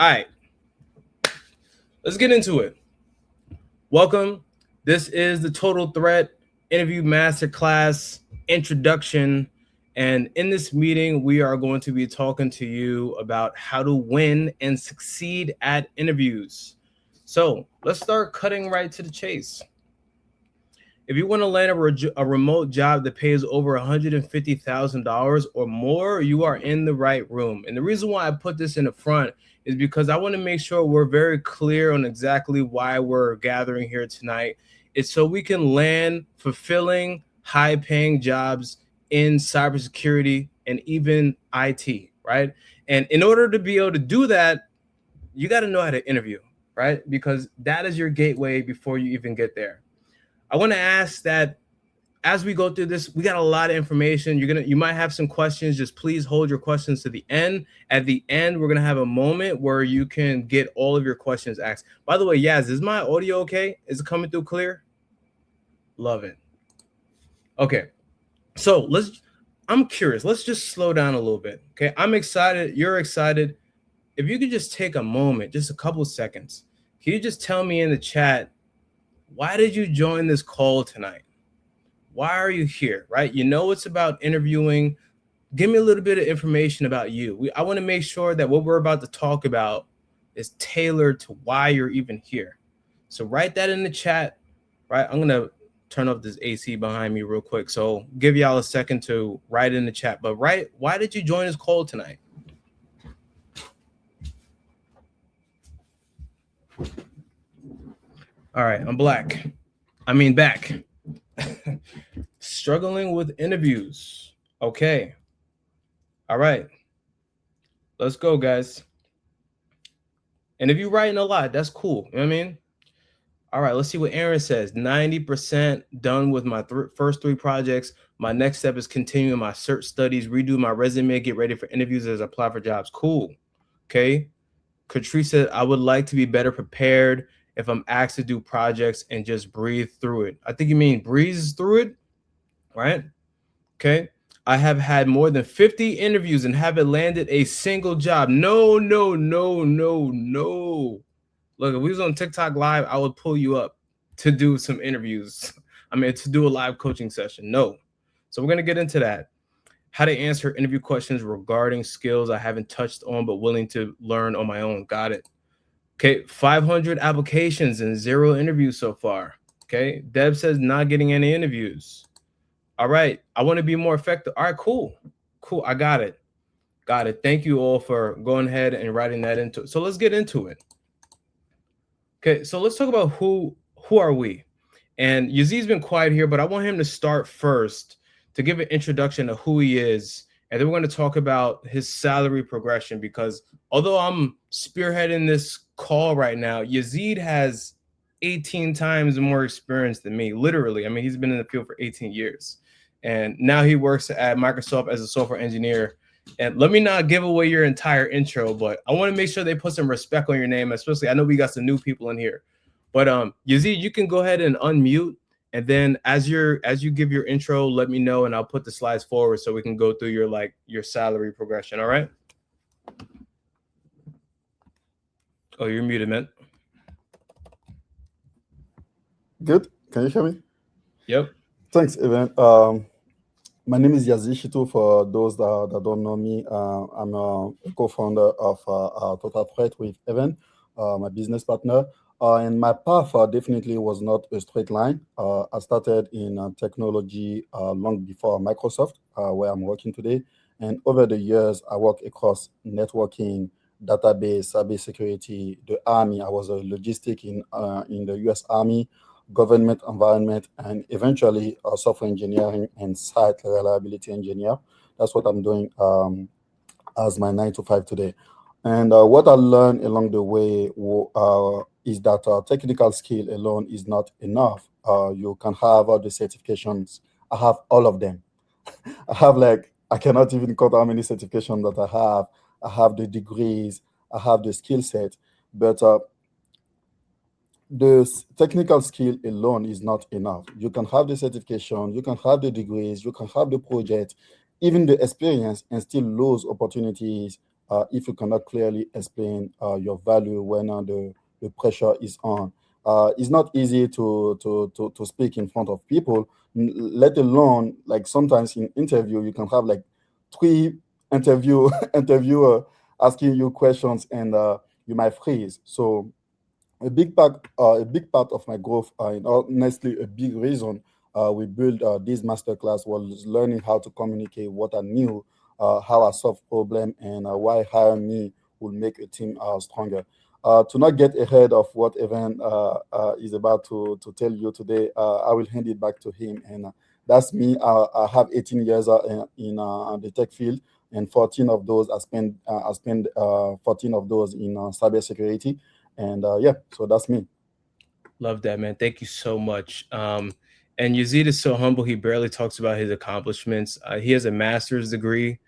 All right, let's get into it. Welcome. This is the Total Threat Interview Masterclass introduction. And in this meeting, we are going to be talking to you about how to win and succeed at interviews. So let's start cutting right to the chase. If you want to land a remote job that pays over $150,000 or more, you are in the right room. And the reason why I put this in the front is because I want to make sure we're very clear on exactly why we're gathering here tonight. It's so we can land fulfilling, high-paying jobs in cybersecurity and even IT, right? And in order to be able to do that, you got to know how to interview, right? Because that is your gateway before you even get there. I want to ask that as we go through this, we got a lot of information. You might have some questions. Just please hold your questions to the end. At the end, we're gonna have a moment where you can get all of your questions asked. By the way, Yaz, is my audio okay? Is it coming through clear? Love it. Okay, so I'm curious. Let's just slow down a little bit. Okay, I'm excited. You're excited. If you could just take a moment, just a couple seconds, can you just tell me in the chat, why did you join this call tonight? Why are you here, right? You know it's about interviewing. Give me a little bit of information about you. I want to make sure that what we're about to talk about is tailored to why you're even here. So write that in the chat, right? I'm going to turn off this AC behind me real quick. So give y'all a second to write in the chat. But why did you join this call tonight? All right, I'm back. Struggling with interviews. Okay. All right. Let's go, guys. And if you're writing a lot, that's cool. You know what I mean? All right, let's see what Aaron says. 90% done with my first 3 projects. My next step is continuing my search studies, redo my resume, get ready for interviews as I apply for jobs. Cool. Okay. Katrice said, I would like to be better prepared if I'm asked to do projects and just breathe through it. I think you mean breeze through it, right? Okay. I have had more than 50 interviews and haven't landed a single job. No. Look, if we was on TikTok Live, I would pull you up to do some interviews. To do a live coaching session. No. So we're going to get into that. How to answer interview questions regarding skills I haven't touched on but willing to learn on my own. Got it. Okay, 500 applications and 0 interviews so far. Okay, Deb says not getting any interviews. All right, I want to be more effective. All right, cool. I got it. Thank you all for going ahead and writing that into it. So let's get into it. Okay, so let's talk about who are we. And Yazide's been quiet here, but I want him to start first to give an introduction to who he is. And then we're going to talk about his salary progression, because although I'm spearheading this call right now, Yazide has 18 times more experience than me, literally. He's been in the field for 18 years. And now he works at Microsoft as a software engineer. And let me not give away your entire intro, but I want to make sure they put some respect on your name, especially I know we got some new people in here. But Yazide, you can go ahead and unmute. And then as you give your intro, let me know and I'll put the slides forward so we can go through your salary progression. All right. Oh, you're muted, man. Good. Can you hear me? Yep. Thanks, Evan. My name is Yazide Chitou. For those that don't know me, I'm a co-founder of TotalThreat with Evan, my business partner. And my path definitely was not a straight line. I started in technology long before Microsoft, where I'm working today. And over the years, I worked across networking, database, cybersecurity, the Army. I was a logistic in the US Army, government environment, and eventually software engineering and site reliability engineer. That's what I'm doing as my 9 to 5 today. And what I learned along the way is that technical skill alone is not enough. You can have all the certifications. I have all of them. I cannot even count how many certifications that I have. I have the degrees. I have the skill set. But the technical skill alone is not enough. You can have the certification. You can have the degrees. You can have the project, even the experience, and still lose opportunities if you cannot clearly explain your value when the pressure is on. It's not easy to speak in front of people, let alone like sometimes in interview you can have like three interviewer asking you questions and you might freeze. So a big part of my growth, and honestly, a big reason we built this masterclass was learning how to communicate what I knew, how I solve problem, and why hiring me will make a team stronger. To not get ahead of what Evan is about to tell you today, I will hand it back to him. And that's me. I have 18 years in the tech field, and 14 of those I spent 14 of those in cybersecurity. And yeah, so that's me. Love that, man. Thank you so much. And Yazid is so humble. He barely talks about his accomplishments. He has a master's degree.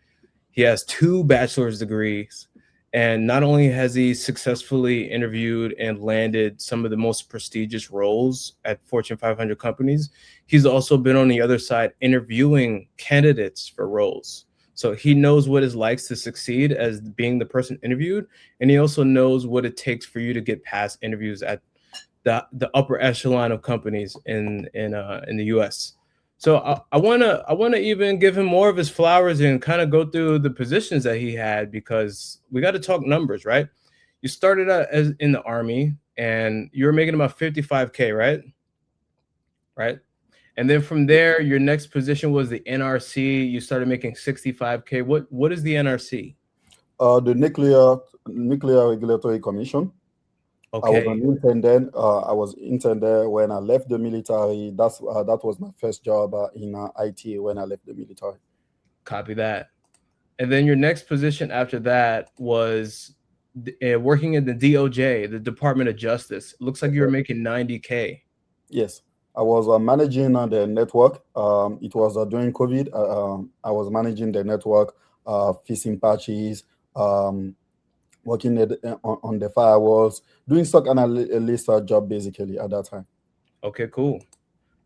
He has two bachelor's degrees. And not only has he successfully interviewed and landed some of the most prestigious roles at Fortune 500 companies, he's also been on the other side interviewing candidates for roles. So he knows what it's like to succeed as being the person interviewed. And he also knows what it takes for you to get past interviews at the upper echelon of companies in the U.S. So I wanna even give him more of his flowers and kind of go through the positions that he had, because we got to talk numbers, right? You started out as in the army and you were making about 55K, right? Right. And then from there, your next position was the NRC. You started making 65K. What is the NRC? The Nuclear Regulatory Commission. I was Okay, an intern then. I was intern there when I left the military. That was my first job in IT when I left the military. copy that. And then your next position after that was working in the DOJ, the Department of Justice. It looks like you were making 90K. Yes, I was managing the network. It was during COVID. I was managing the network, fixing patches, um, working on the firewalls, doing stock analyst job basically at that time. Okay, cool.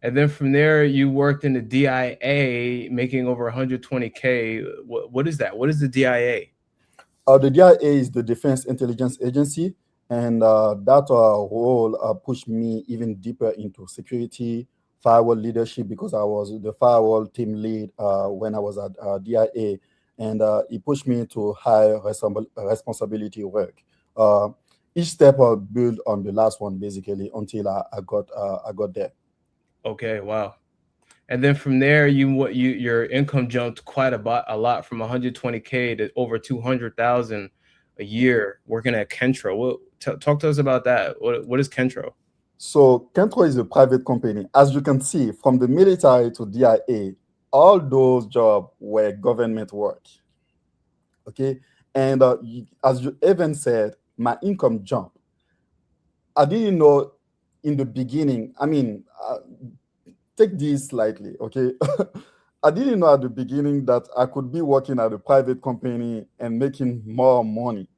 And then from there, you worked in the DIA, making over 120K. What is that? What is the DIA? The DIA is the Defense Intelligence Agency, and that role pushed me even deeper into security, firewall leadership, because I was the firewall team lead when I was at DIA, and it pushed me to high responsibility work. Uh, each step I built on the last one basically until I got there. Okay, wow. And then from there, your income jumped quite a lot from 120K to over 200,000 a year working at Kentro. Talk to us about that. What is Kentro? So Kentro is a private company. As you can see, from the military to DIA, all those jobs were government work. Okay, and as you even said, my income jumped. I didn't know in the beginning. I mean, take this slightly, okay? I didn't know at the beginning that I could be working at a private company and making more money.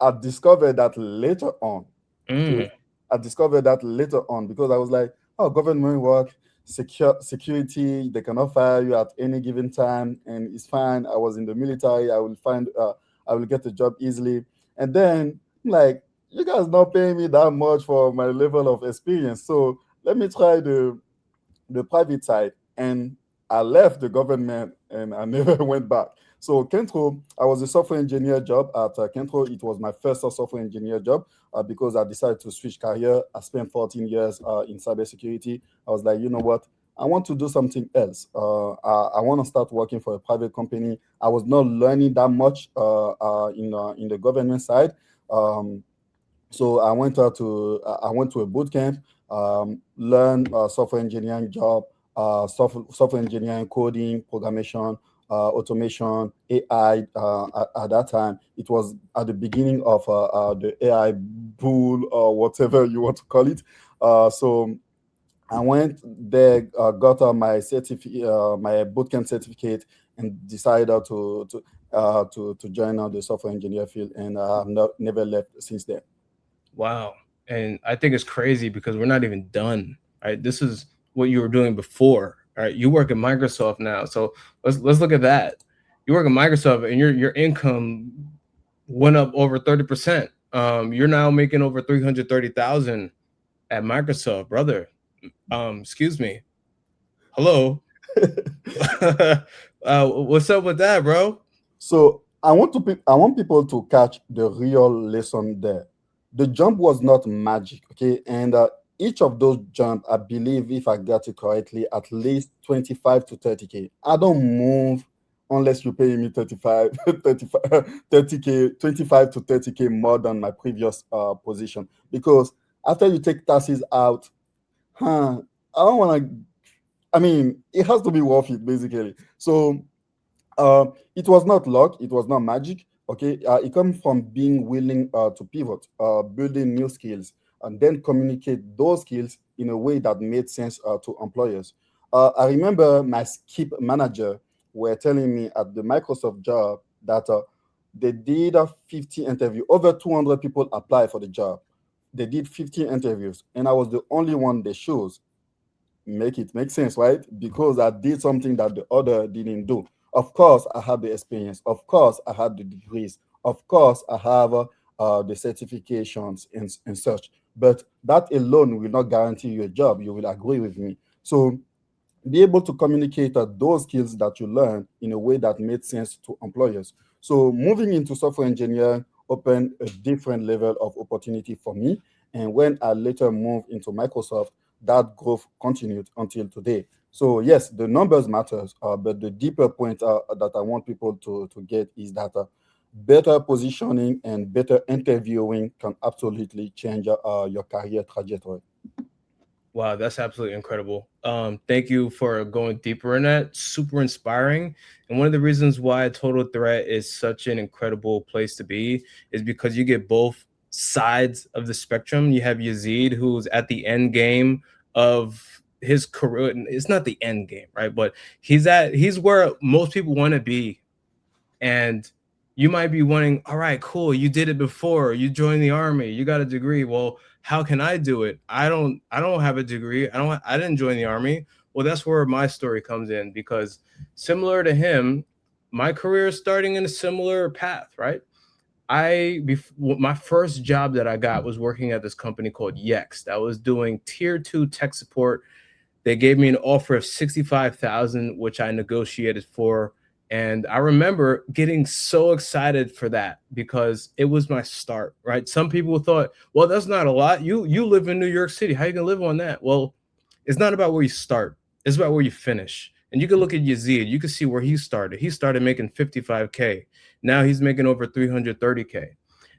I discovered that later on. Okay, Mm, I discovered that later on because I was like, oh, government work, security, they cannot fire you at any given time, and it's fine. I was in the military, I will get a job easily. And then, I'm like, you guys not paying me that much for my level of experience. So let me try the private side, and I left the government and I never went back. So Kentro, I was a software engineer job at Kentro. It was my first software engineer job because I decided to switch career. I spent 14 years in cybersecurity. I was like, you know what? I want to do something else. I want to start working for a private company. I was not learning that much in the government side. Um, so I went to a boot camp, learn software engineering job, software engineering, coding, programmation, automation, AI. At that time, it was at the beginning of the AI bull or whatever you want to call it. So I went there, got my bootcamp certificate, and decided to join the software engineer field, and I have never left since then. wow. And I think it's crazy because we're not even done. Right. This is what you were doing before. All right. You work at Microsoft now. So let's look at that. You work at Microsoft and your income went up over 30%. You're now making over 330,000 at Microsoft, brother. Excuse me. Hello. What's up with that, bro? So I want people to catch the real lesson there. The jump was not magic, okay? And each of those jump, I believe, if I got it correctly, at least 25 to 30K. I don't move unless you pay me 35, 35, 30K, 25 to 30K more than my previous position. Because after you take taxes out, I don't want to, I mean, it has to be worth it, basically. So it was not luck, it was not magic. Okay, it comes from being willing to pivot, building new skills, and then communicate those skills in a way that made sense to employers. I remember my skip manager were telling me at the Microsoft job that they did a 50 interview. Over 200 people applied for the job. They did 50 interviews, and I was the only one they chose. Make it make sense, right? Because I did something that the other didn't do. Of course, I had the experience. Of course, I had the degrees. Of course, I have the certifications and such. But that alone will not guarantee you a job. You will agree with me. So be able to communicate those skills that you learn in a way that made sense to employers. So moving into software engineering opened a different level of opportunity for me. And when I later moved into Microsoft, that growth continued until today. So yes, the numbers matters, but the deeper point that I want people to get is that better positioning and better interviewing can absolutely change your career trajectory. Wow, that's absolutely incredible. Thank you for going deeper in that. Super inspiring. And one of the reasons why Total Threat is such an incredible place to be is because you get both sides of the spectrum. You have Yazid, who's at the end game of his career. It's not the end game, right? But he's where most people want to be, and you might be wanting, all right, cool, you did it before, you joined the army, you got a degree. Well, how can I do it? I don't have a degree. I didn't join the army. Well, that's where my story comes in, because similar to him, my career is starting in a similar path, right? My first job that I got was working at this company called Yext. I was doing tier 2 tech support. They gave me an offer of 65,000, which I negotiated for. And I remember getting so excited for that because it was my start, right? Some people thought, well, that's not a lot. You live in New York City. How you gonna live on that? Well, it's not about where you start. It's about where you finish. And you can look at Yazid. You can see where he started. He started making 55K. Now he's making over 330K.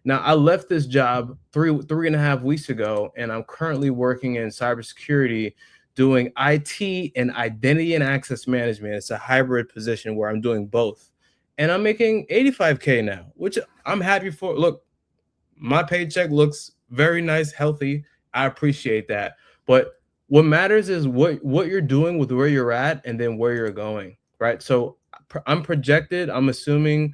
Now I left this job three and a half weeks ago, and I'm currently working in cybersecurity, doing IT and identity and access management. It's a hybrid position where I'm doing both. And I'm making 85K now, which I'm happy for. Look, my paycheck looks very nice, healthy. I appreciate that. But what matters is what you're doing with where you're at and then where you're going, right? So I'm projected, I'm assuming,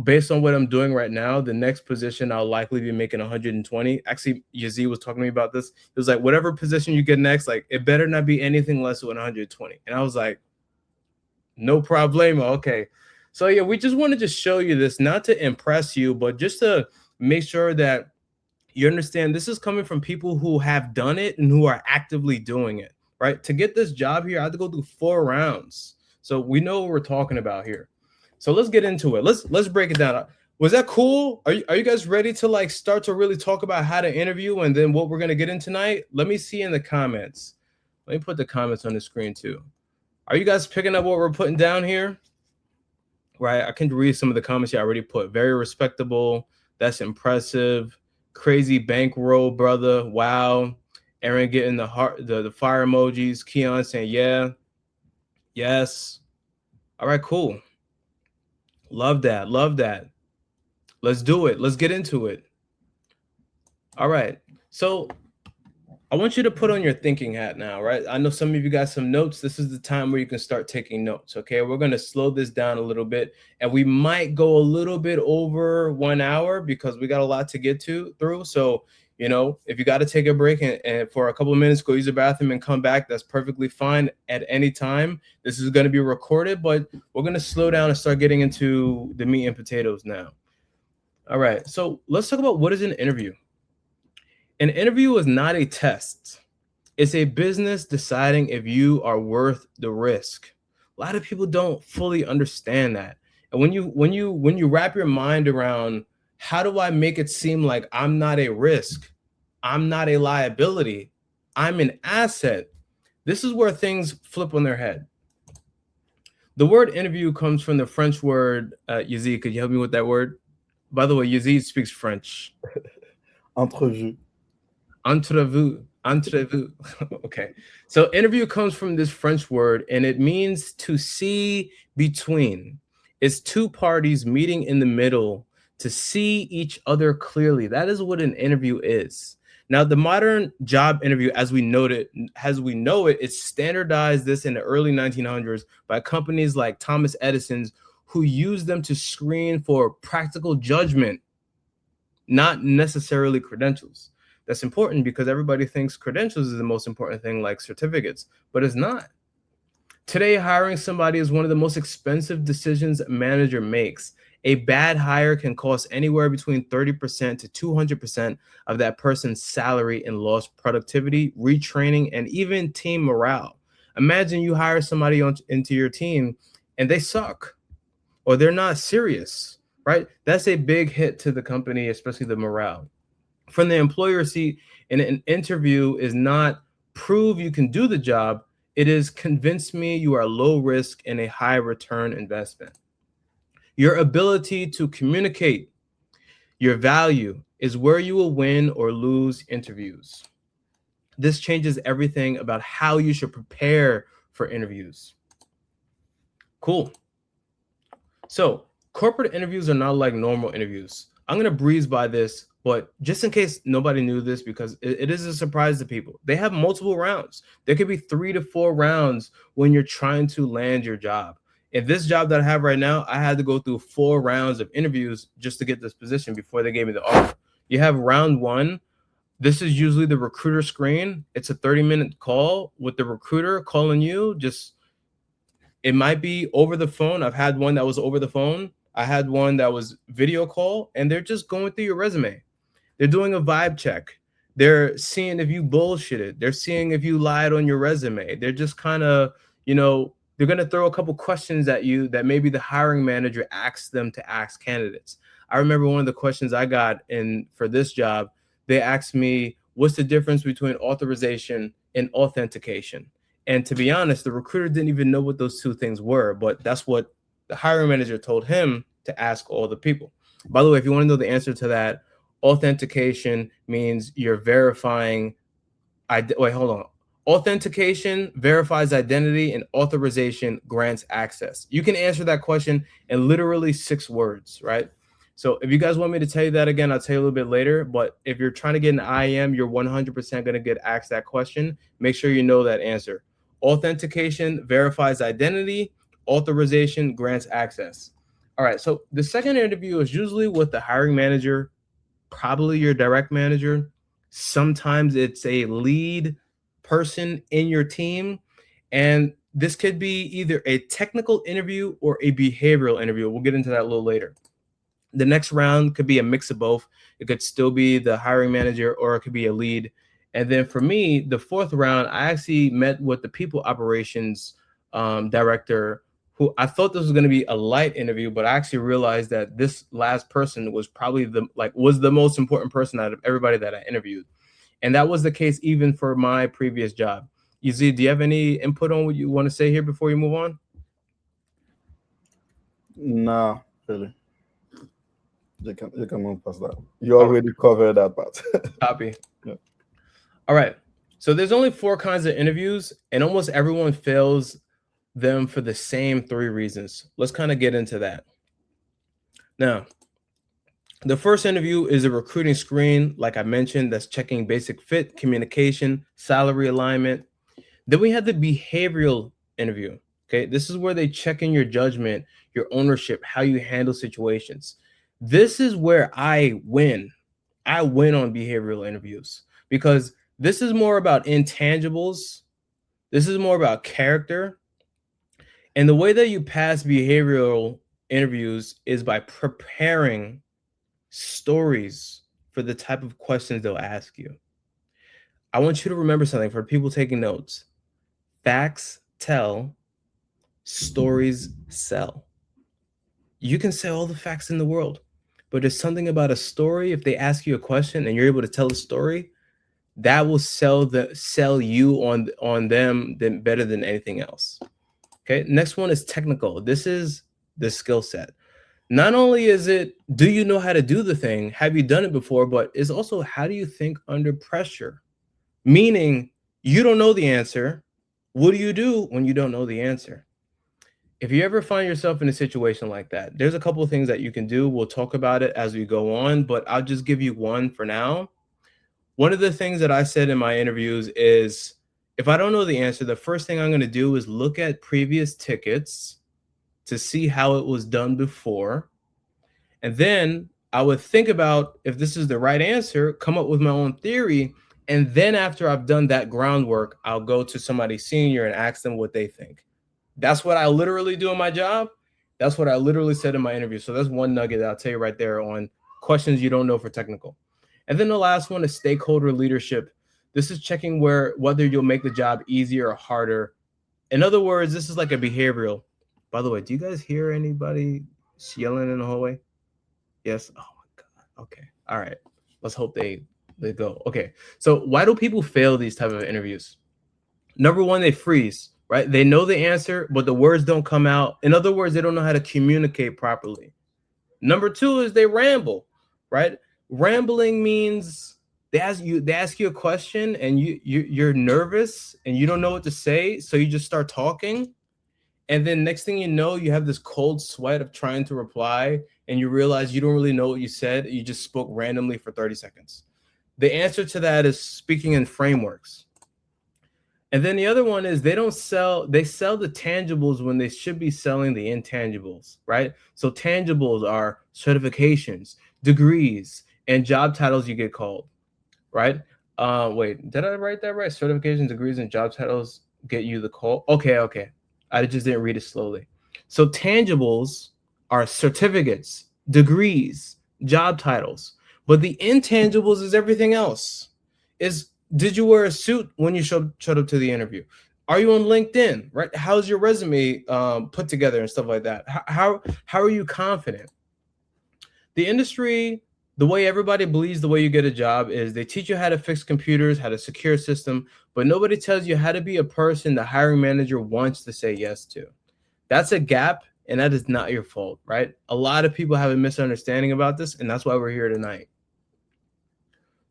based on what I'm doing right now, the next position I'll likely be making 120. Actually, Yazid was talking to me about this. It was like, whatever position you get next, like it better not be anything less than 120. And I was like, no problemo. Okay. So yeah, we just wanted to show you this, not to impress you, but just to make sure that you understand this is coming from people who have done it and who are actively doing it, right? To get this job here, I had to go through 4 rounds. So we know what we're talking about here. So let's get into it. Let's break it down. Was that cool? Are you guys ready to like start to really talk about how to interview and then what we're gonna get in tonight? Let me see in the comments. Let me put the comments on the screen too. Are you guys picking up what we're putting down here? Right, I can read some of the comments you already put. Very respectable. That's impressive. Crazy bankroll, brother. Wow. Aaron getting the heart, the fire emojis. Keon saying, yeah, yes. All right, cool. Love that. Love that. Let's do it. Let's get into it. All right. So I want you to put on your thinking hat now, right? I know some of you got some notes. This is the time where you can start taking notes, okay? We're going to slow this down a little bit, and we might go a little bit over 1 hour because we got a lot to get through. So, if you got to take a break and for a couple of minutes, go use the bathroom and come back, that's perfectly fine at any time. This is going to be recorded, but we're going to slow down and start getting into the meat and potatoes now. All right. So let's talk about what is an interview. An interview is not a test. It's a business deciding if you are worth the risk. A lot of people don't fully understand that. And when you wrap your mind around how do I make it seem like I'm not a risk, I'm not a liability, I'm an asset, this is where things flip on their head. The word interview comes from the French word, Yazid, could you help me with that word? By the way, Yazid speaks French. Entrevue. Entrevue. Entrevue. Okay. So interview comes from this French word and it means to see between. It's two parties meeting in the middle to see each other clearly. That is what an interview is. Now, the modern job interview, as we know it, it's standardized this in the early 1900s by companies like Thomas Edison's, who used them to screen for practical judgment, not necessarily credentials. That's important because everybody thinks credentials is the most important thing, like certificates, but it's not. Today, hiring somebody is one of the most expensive decisions a manager makes. A bad hire can cost anywhere between 30% to 200% of that person's salary in lost productivity, retraining, and even team morale. Imagine you hire somebody into your team and they suck or they're not serious, right? That's a big hit to the company, especially the morale. From the employer seat, in an interview is not prove you can do the job, it is convince me you are low risk and a high return investment. Your ability to communicate your value is where you will win or lose interviews. This changes everything about how you should prepare for interviews. Cool. So corporate interviews are not like normal interviews. I'm going to breeze by this, but just in case nobody knew this, because it is a surprise to people, they have multiple rounds. There could be 3 to 4 rounds when you're trying to land your job. In this job that I have right now, I had to go through 4 rounds of interviews just to get this position before they gave me the offer. You have round 1. This is usually the recruiter screen. It's a 30-minute call with the recruiter calling you. It might be over the phone. I've had one that was over the phone. I had one that was video call, and they're just going through your resume. They're doing a vibe check. They're seeing if you bullshitted. They're seeing if you lied on your resume. They're just kind of, they're going to throw a couple questions at you that maybe the hiring manager asks them to ask candidates. I remember one of the questions I got for this job, they asked me, what's the difference between authorization and authentication? And to be honest, the recruiter didn't even know what those two things were, but that's what the hiring manager told him to ask all the people. By the way, if you want to know the answer to that, authentication means you're verifying. Wait, hold on. Authentication verifies identity and authorization grants access. You can answer that question in literally 6 words, right? So if you guys want me to tell you that again, I'll tell you a little bit later. But if you're trying to get an IAM, you're 100% going to get asked that question. Make sure you know that answer. Authentication verifies identity. Authorization grants access. All right. So the second interview is usually with the hiring manager, probably your direct manager. Sometimes it's a lead person in your team. And this could be either a technical interview or a behavioral interview. We'll get into that a little later. The next round could be a mix of both. It could still be the hiring manager or it could be a lead. And then for me, the 4th round, I actually met with the people operations director, who I thought this was going to be a light interview, but I actually realized that this last person was probably was the most important person out of everybody that I interviewed. And that was the case even for my previous job. Yazid, do you have any input on what you want to say here before you move on? Nah, really. You can move past that. You already covered that part. Copy. Yeah. All right. So there's only 4 kinds of interviews, and almost everyone fails them for the same 3 reasons. Let's kind of get into that. Now, the first interview is a recruiting screen, like I mentioned, that's checking basic fit, communication, salary alignment. Then we have the behavioral interview. Okay, this is where they check in your judgment, your ownership, how you handle situations. This is where I win. I win on behavioral interviews because this is more about intangibles. This is more about character. And the way that you pass behavioral interviews is by preparing stories for the type of questions they'll ask you. I want you to remember something for people taking notes. Facts tell, stories sell. You can say all the facts in the world, but there's something about a story. If they ask you a question and you're able to tell a story, that will sell you on them than better than anything else. Okay, next one is technical. This is the skill set. Not only is it, do you know how to do the thing? Have you done it before? But it's also, how do you think under pressure? Meaning, you don't know the answer. What do you do when you don't know the answer? If you ever find yourself in a situation like that, there's a couple of things that you can do. We'll talk about it as we go on, but I'll just give you one for now. One of the things that I said in my interviews is, if I don't know the answer, the first thing I'm going to do is look at previous tickets to see how it was done before. And then I would think about if this is the right answer, come up with my own theory. And then after I've done that groundwork, I'll go to somebody senior and ask them what they think. That's what I literally do in my job. That's what I literally said in my interview. So that's one nugget that I'll tell you right there on questions you don't know for technical. And then the last one is stakeholder leadership. This is checking whether you'll make the job easier or harder. In other words, this is like a behavioral. By the way, do you guys hear anybody yelling in the hallway? Yes. Oh my God. Okay. All right. Let's hope they go. Okay. So why do people fail these type of interviews? Number one, they freeze, right? They know the answer, but the words don't come out. In other words, they don't know how to communicate properly. Number two is they ramble, right? Rambling means they ask you a question and you're nervous and you don't know what to say, so you just start talking. And then next thing you know, you have this cold sweat of trying to reply, and you realize you don't really know what you said. You just spoke randomly for 30 seconds. The answer to that is speaking in frameworks. And then the other one is they sell the tangibles when they should be selling the intangibles, right? So tangibles are certifications, degrees, and job titles you get called, right? Wait, did I write that right? Certifications, degrees, and job titles get you the call. Okay. I just didn't read it slowly. So tangibles are certificates, degrees, job titles. But the intangibles is everything else. Did you wear a suit when you showed up to the interview? Are you on LinkedIn, right? How's your resume put together and stuff like that? How are you confident? The industry, the way everybody believes the way you get a job is they teach you how to fix computers, how to secure a system, but nobody tells you how to be a person the hiring manager wants to say yes to. That's a gap, and that is not your fault, right? A lot of people have a misunderstanding about this, and that's why we're here tonight.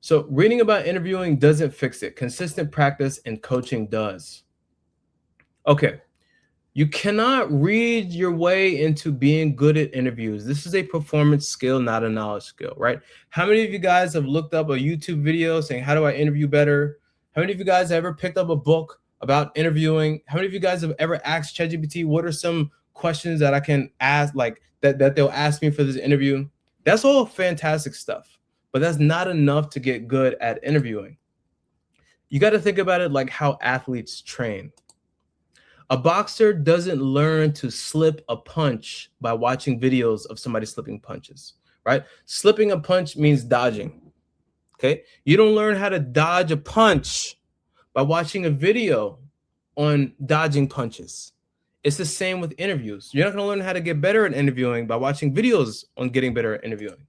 So reading about interviewing doesn't fix it. Consistent practice and coaching does. Okay. You cannot read your way into being good at interviews. This is a performance skill, not a knowledge skill, right? How many of you guys have looked up a YouTube video saying, how do I interview better? How many of you guys have ever picked up a book about interviewing? How many of you guys have ever asked ChatGPT, what are some questions that I can ask, like that they'll ask me for this interview? That's all fantastic stuff, but that's not enough to get good at interviewing. You got to think about it like how athletes train. A boxer doesn't learn to slip a punch by watching videos of somebody slipping punches, right? Slipping a punch means dodging, okay? You don't learn how to dodge a punch by watching a video on dodging punches. It's the same with interviews. You're not going to learn how to get better at interviewing by watching videos on getting better at interviewing.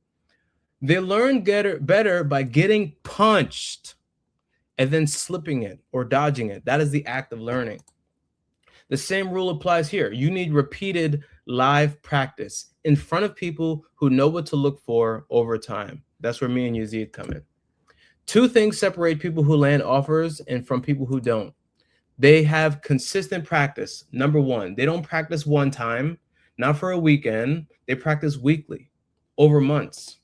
They learn better by getting punched and then slipping it or dodging it. That is the act of learning. The same rule applies here. You need repeated live practice in front of people who know what to look for over time. That's where me and Yazide come in. Two things separate people who land offers and from people who don't. They have consistent practice. Number one, they don't practice one time, not for a weekend. They practice weekly, over months.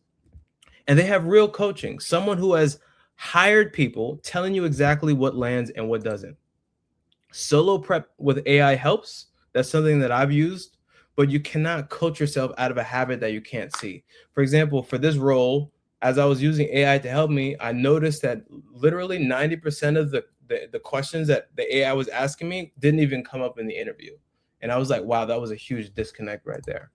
And they have real coaching, someone who has hired people telling you exactly what lands and what doesn't. Solo prep with AI helps. That's something that I've used, but you cannot coach yourself out of a habit that you can't see. For example, for this role, as I was using AI to help me, I noticed that literally 90% of the questions that the AI was asking me didn't even come up in the interview. And I was like, wow, that was a huge disconnect right there.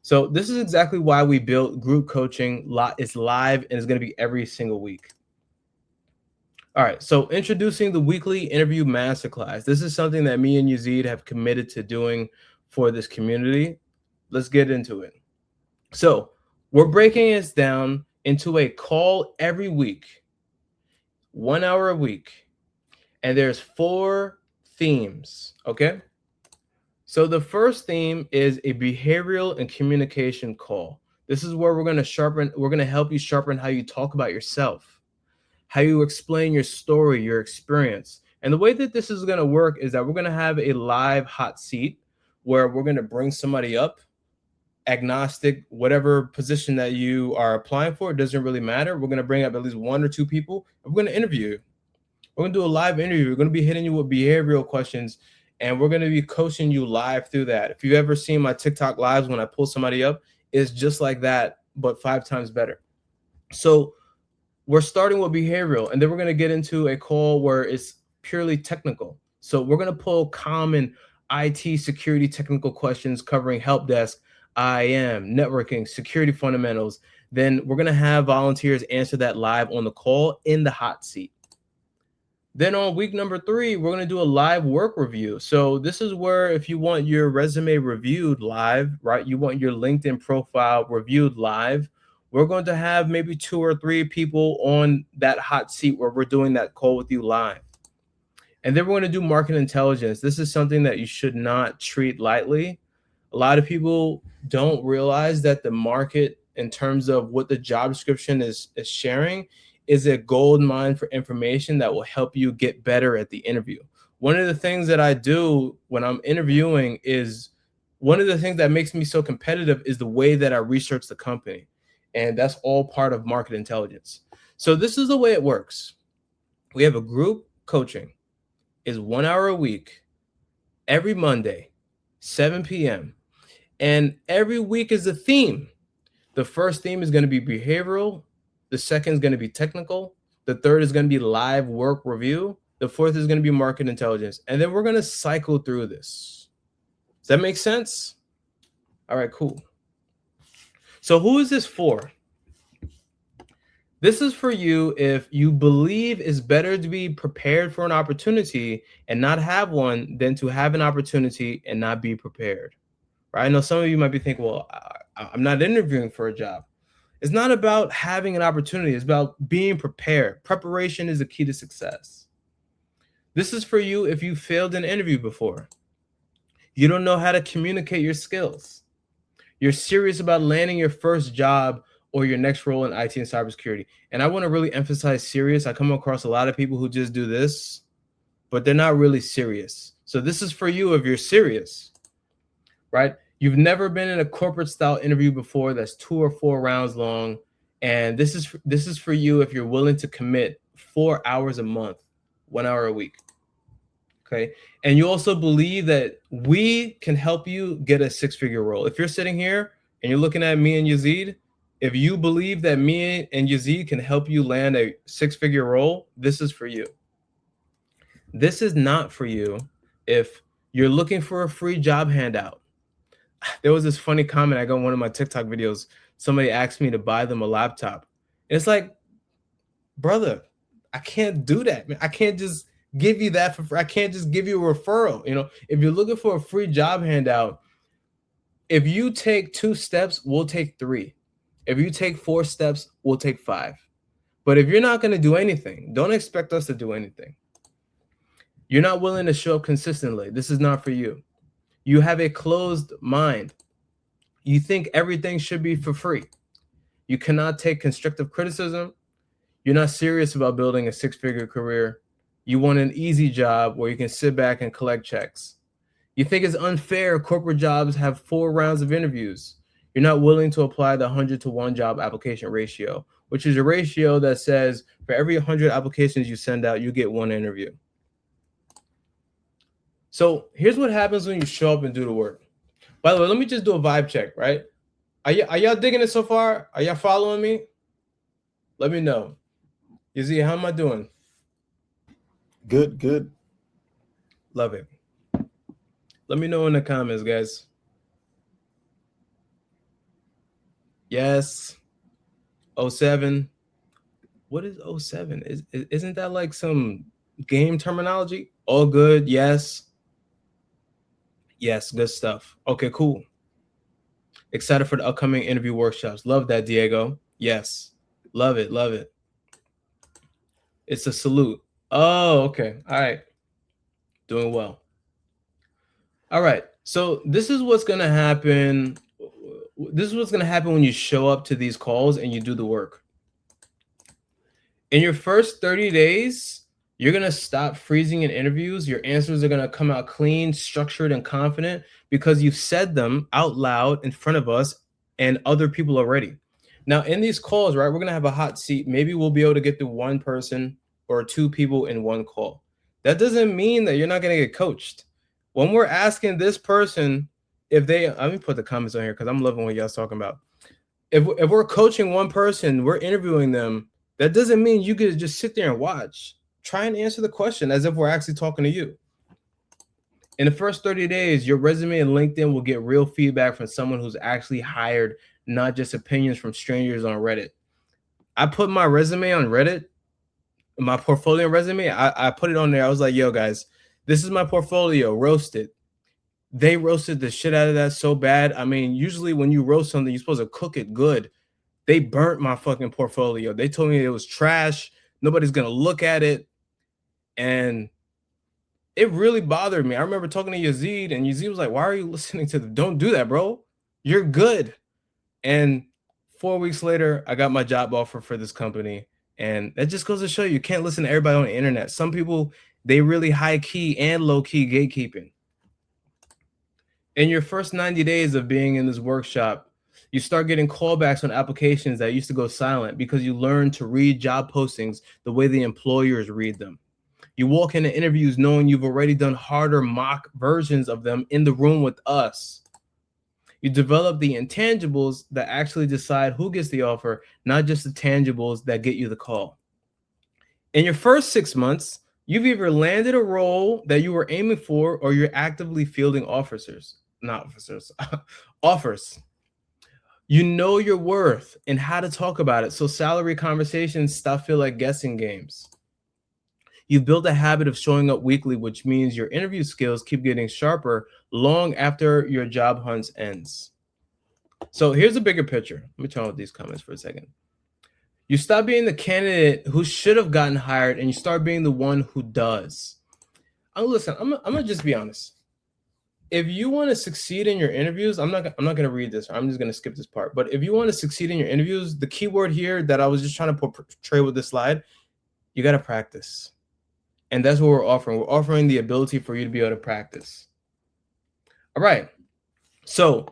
So this is exactly why we built group coaching. It's live and it's going to be every single week. All right, so introducing the weekly interview masterclass. This is something that me and Yazide have committed to doing for this community. Let's get into it. So we're breaking this down into a call every week, 1 hour a week, and there's 4 themes, okay? So the first theme is a behavioral and communication call. This is where we're going to help you sharpen how you talk about yourself, how you explain your story, your experience. And the way that this is going to work is that we're going to have a live hot seat where we're going to bring somebody up, agnostic, whatever position that you are applying for, it doesn't really matter. We're going to bring up at least 1 or 2 people. We're going to interview you. We're going to do a live interview. We're going to be hitting you with behavioral questions, and we're going to be coaching you live through that. If you've ever seen my TikTok lives when I pull somebody up, it's just like that, but 5 times better. So we're starting with behavioral, and then we're going to get into a call where it's purely technical. So we're going to pull common IT security technical questions covering help desk, IAM, networking, security fundamentals. Then we're going to have volunteers answer that live on the call in the hot seat. Then on week number 3, we're going to do a live work review. So this is where if you want your resume reviewed live, right? You want your LinkedIn profile reviewed live. We're going to have maybe 2 or 3 people on that hot seat where we're doing that call with you live. And then we're going to do market intelligence. This is something that you should not treat lightly. A lot of people don't realize that the market, in terms of what the job description is sharing, is a gold mine for information that will help you get better at the interview. One of the things that I do when I'm interviewing is one of the things that makes me so competitive is the way that I research the company. And that's all part of market intelligence. So this is the way it works. We have a group coaching. Is 1 hour a week, every Monday, 7 p.m. And every week is a theme. The first theme is going to be behavioral. The second is going to be technical. The third is going to be live work review. The fourth is going to be market intelligence. And then we're going to cycle through this. Does that make sense? All right, cool. So who is this for? This is for you if you believe it's better to be prepared for an opportunity and not have one than to have an opportunity and not be prepared. Right? I know some of you might be thinking, well, I'm not interviewing for a job. It's not about having an opportunity. It's about being prepared. Preparation is the key to success. This is for you if you failed an interview before. You don't know how to communicate your skills. You're serious about landing your first job or your next role in IT and cybersecurity. And I want to really emphasize serious. I come across a lot of people who just do this, but they're not really serious. So this is for you if you're serious, right? You've never been in a corporate style interview before that's 2 or 4 rounds long. And this is for you if you're willing to commit 4 hours a month, 1 hour a week. Okay. And you also believe that we can help you get a 6-figure role. If you're sitting here and you're looking at me and Yazide, if you believe that me and Yazide can help you land a 6-figure role, this is for you. This is not for you if you're looking for a free job handout. There was this funny comment I got in one of my TikTok videos. Somebody asked me to buy them a laptop. And it's like, brother, I can't do that, man. I can't just give you that for free. I can't just give you a referral. You know, if you're looking for a free job handout, if you take 2 steps, we'll take 3. If you take 4 steps, we'll take 5. But if you're not going to do anything, don't expect us to do anything. You're not willing to show up consistently. This is not for you. You have a closed mind. You think everything should be for free. You cannot take constructive criticism. You're not serious about building a 6-figure career. You want an easy job where you can sit back and collect checks. You think it's unfair corporate jobs have 4 rounds of interviews. You're not willing to apply the 100-to-1 job application ratio, which is a ratio that says for every 100 applications you send out, you get 1 interview. So here's what happens when you show up and do the work. By the way, let me just do a vibe check, right? Are y'all digging it so far? Are y'all following me? Let me know. Yazide, how am I doing? Good. Love it. Let me know in the comments, guys. Yes. 07. What is 07? Isn't that like some game terminology? All good. Yes. Yes, good stuff. Okay, cool. Excited for the upcoming interview workshops. Love that, Diego. Yes. Love it. Love it. It's a salute. Oh, okay. All right. Doing well. All right. So this is what's going to happen. This is what's going to happen when you show up to these calls and you do the work. In your first 30 days, you're going to stop freezing in interviews. Your answers are going to come out clean, structured, and confident because you've said them out loud in front of us and other people already. Now, in these calls, right, we're going to have a hot seat. Maybe we'll be able to get through one person or two people in one call. That doesn't mean that you're not going to get coached. When we're asking this person if they, let me put the comments on here because I'm loving what y'all's talking about. If we're coaching one person, we're interviewing them, that doesn't mean you could just sit there and watch. Try and answer the question as if we're actually talking to you. In the first 30 days, your resume and LinkedIn will get real feedback from someone who's actually hired, not just opinions from strangers on Reddit. I put my resume on Reddit, my portfolio resume. I put it on there. I was like, yo, guys, this is my portfolio, roasted. They roasted the shit out of that so bad. I mean, usually when you roast something, you're supposed to cook it good. They burnt my fucking portfolio. They told me it was trash. Nobody's going to look at it. And it really bothered me. I remember talking to Yazide, and Yazide was like, why are you listening to them? Don't do that, bro. You're good. And 4 weeks later, I got my job offer for this company. And that just goes to show you can't listen to everybody on the internet. Some people, they really high key and low key gatekeeping. In your first 90 days of being in this workshop, you start getting callbacks on applications that used to go silent because you learn to read job postings the way the employers read them. You walk into interviews knowing you've already done harder mock versions of them in the room with us. You develop the intangibles that actually decide who gets the offer, not just the tangibles that get you the call. In your first 6 months, you've either landed a role that you were aiming for or you're actively fielding offers. You know your worth and how to talk about it, so salary conversations stop feeling like guessing games. You've built a habit of showing up weekly, which means your interview skills keep getting sharper long after your job hunt ends. So here's a bigger picture. Let me turn off these comments for a second. You stop being the candidate who should have gotten hired and you start being the one who does. Listen, I'm gonna just be honest. If you want to succeed in your interviews, I'm not going to read this. I'm just going to skip this part. But if you want to succeed in your interviews, the key word here that I was just trying to portray with this slide, you got to practice. And that's what we're offering. We're offering the ability for you to be able to practice. All right. So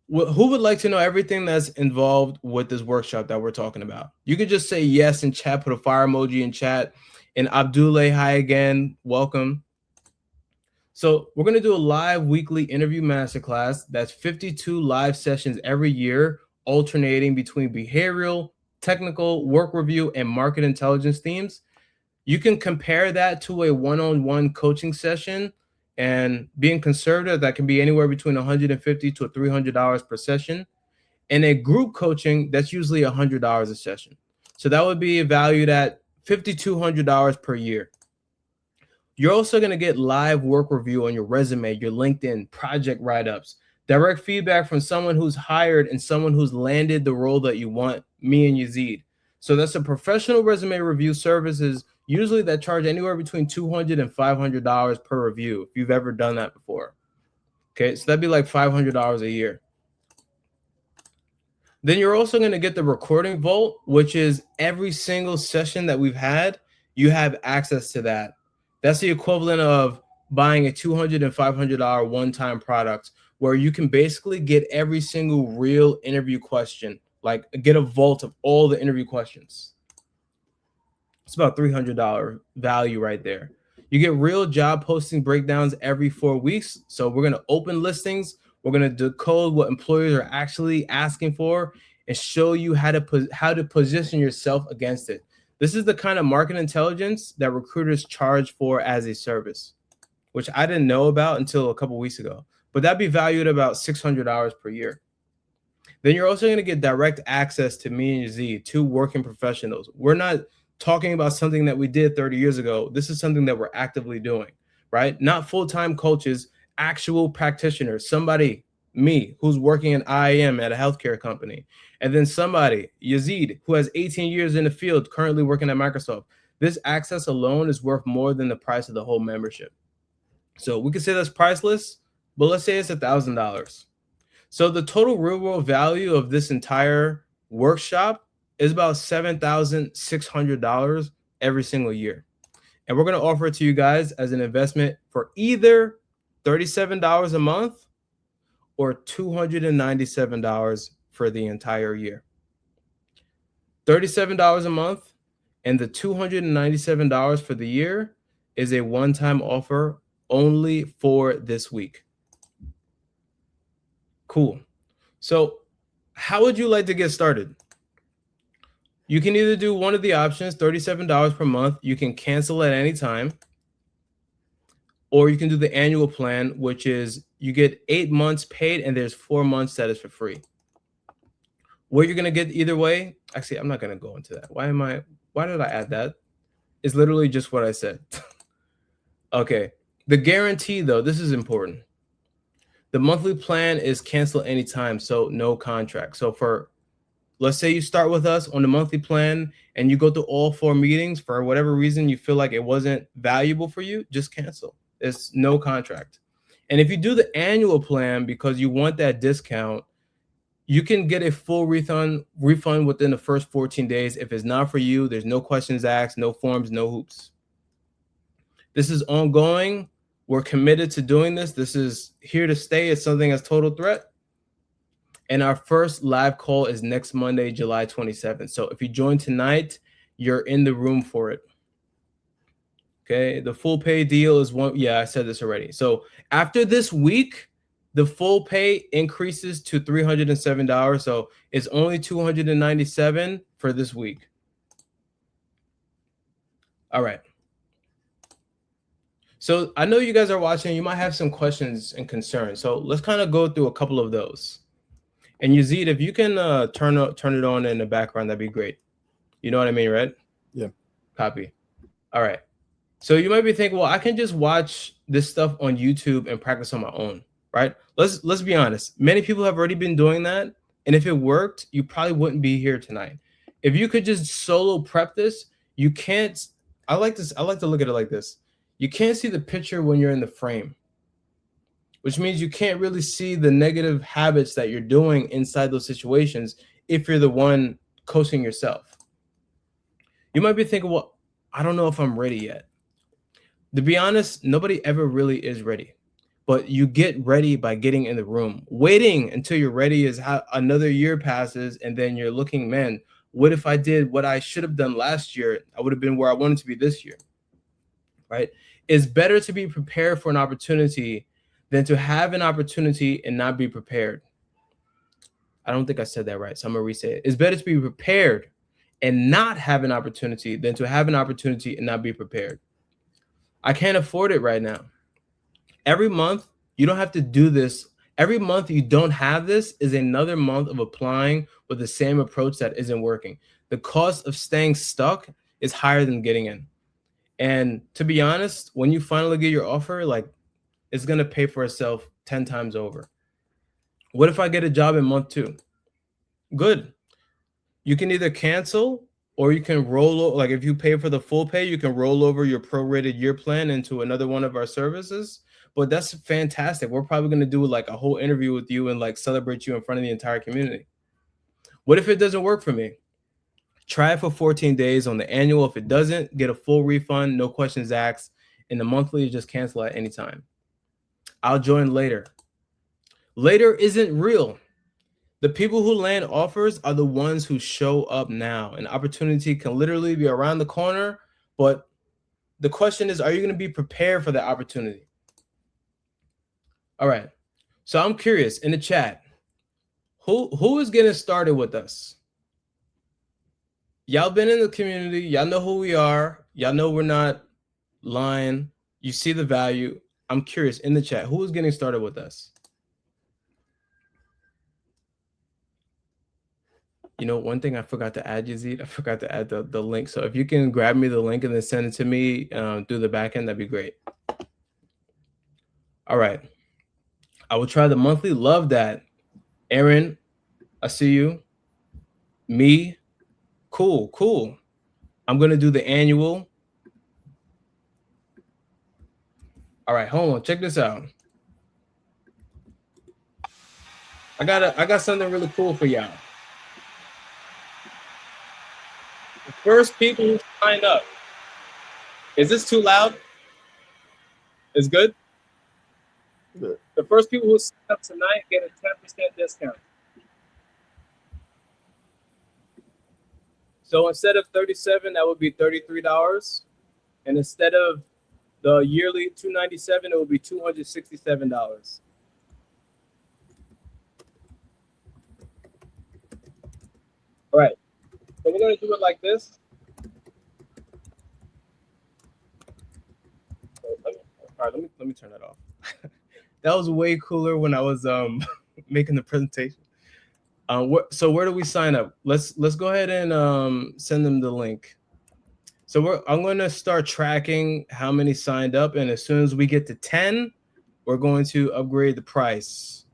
who would like to know everything that's involved with this workshop that we're talking about? You could just say yes in chat, put a fire emoji in chat. And Abdullah, hi again. Welcome. So we're going to do a live weekly interview masterclass. That's 52 live sessions every year, alternating between behavioral, technical, work review, and market intelligence themes. You can compare that to a one-on-one coaching session, and being conservative, that can be anywhere between $150 to $300 per session. And a group coaching, that's usually $100 a session. So that would be valued at $5,200 per year. You're also going to get live work review on your resume, your LinkedIn, project write-ups, direct feedback from someone who's hired and someone who's landed the role that you want, me and Yazide. So that's a professional resume review services, usually that charge anywhere between $200 and $500 per review, if you've ever done that before. Okay, so that'd be like $500 a year. Then you're also going to get the recording vault, which is every single session that we've had, you have access to that. That's the equivalent of buying a $200 and $500 one-time product where you can basically get every single real interview question, like get a vault of all the interview questions. It's about $300 value right there. You get real job posting breakdowns every 4 weeks. So we're going to open listings. We're going to decode what employers are actually asking for and show you how to position yourself against it. This is the kind of market intelligence that recruiters charge for as a service, which I didn't know about until a couple of weeks ago. But that'd be valued at about $600 per year. Then you're also going to get direct access to me and Yazide, two working professionals. We're not talking about something that we did 30 years ago. This is something that we're actively doing, right? Not full-time coaches, actual practitioners, somebody, me, who's working in IAM at a healthcare company, and then somebody, Yazide, who has 18 years in the field, currently working at Microsoft. This access alone is worth more than the price of the whole membership. So we could say that's priceless, but let's say it's $1,000. So the total real world value of this entire workshop is about $7,600 every single year. And we're going to offer it to you guys as an investment for either $37 a month or $297 for the entire year. $37 a month and the $297 for the year is a one-time offer only for this week. Cool. So how would you like to get started? You can either do one of the options, $37 per month. You can cancel at any time. Or you can do the annual plan, which is you get 8 months paid and there's 4 months that is for free. What you're going to get either way, actually, I'm not going to go into that. Why did I add that? It's literally just what I said. Okay. The guarantee, though, this is important. The monthly plan is cancel anytime, so no contract. So for, let's say you start with us on the monthly plan and you go through all 4 meetings for whatever reason you feel like it wasn't valuable for you, just cancel. It's no contract. And if you do the annual plan because you want that discount, you can get a full refund within the first 14 days. If it's not for you, there's no questions asked, no forms, no hoops. This is ongoing. We're committed to doing this. This is here to stay. It's something as TotalThreat. And our first live call is next Monday, July 27th. So if you join tonight, you're in the room for it. Okay. The full pay deal is one. Yeah, I said this already. So after this week, the full pay increases to $307. So it's only $297 for this week. All right. So I know you guys are watching. You might have some questions and concerns. So let's kind of go through a couple of those. And Yazide, if you can turn it on in the background, that'd be great. You know what I mean, right? Yeah. Copy. All right. So you might be thinking, well, I can just watch this stuff on YouTube and practice on my own, right? Let's be honest. Many people have already been doing that. And if it worked, you probably wouldn't be here tonight. If you could just solo prep this, you can't. I like to look at it like this. You can't see the picture when you're in the frame, which means you can't really see the negative habits that you're doing inside those situations if you're the one coaching yourself. You might be thinking, well, I don't know if I'm ready yet. To be honest, nobody ever really is ready. But you get ready by getting in the room. Waiting until you're ready is how another year passes, and then you're looking, man, what if I did what I should have done last year? I would have been where I wanted to be this year, right? It's better to be prepared for an opportunity than to have an opportunity and not be prepared. I don't think I said that right, so I'm going to re-say it. It's better to be prepared and not have an opportunity than to have an opportunity and not be prepared. I can't afford it right now. Every month, you don't have to do this. Every month you don't have this is another month of applying with the same approach that isn't working. The cost of staying stuck is higher than getting in. And to be honest, when you finally get your offer, like, it's going to pay for itself 10 times over. What if I get a job in month 2? Good. You can either cancel or you can roll over. Like if you pay for the full pay, you can roll over your prorated year plan into another one of our services. But that's fantastic. We're probably going to do like a whole interview with you and like celebrate you in front of the entire community. What if it doesn't work for me? Try it for 14 days on the annual. If it doesn't, get a full refund, no questions asked. In the monthly, just cancel at any time. I'll join later. Later isn't real. The people who land offers are the ones who show up now. An opportunity can literally be around the corner, but the question is, are you going to be prepared for that opportunity? All right. So I'm curious in the chat, who is getting started with us? Y'all been in the community. Y'all know who we are. Y'all know we're not lying. You see the value. I'm curious in the chat, who is getting started with us? You know, one thing I forgot to add, Yazid, I forgot to add the link. So if you can grab me the link and then send it to me through the back end, that'd be great. All right. I will try the monthly. Love that. Aaron, I see you. Me. Cool, cool. I'm going to do the annual. All right, hold on. Check this out. I got something really cool for y'all. The first people who signed up. Is this too loud? Is good? Yeah. The first people who sign up tonight get a 10% discount. So instead of $37, that would be $33. And instead of the yearly $297, it would be $267. All right. So we're going to do it like this. All right, let me turn that off. That was way cooler when I was making the presentation. So where do we sign up? Let's go ahead and send them the link. So I'm going to start tracking how many signed up, and as soon as we get to 10, we're going to upgrade the price.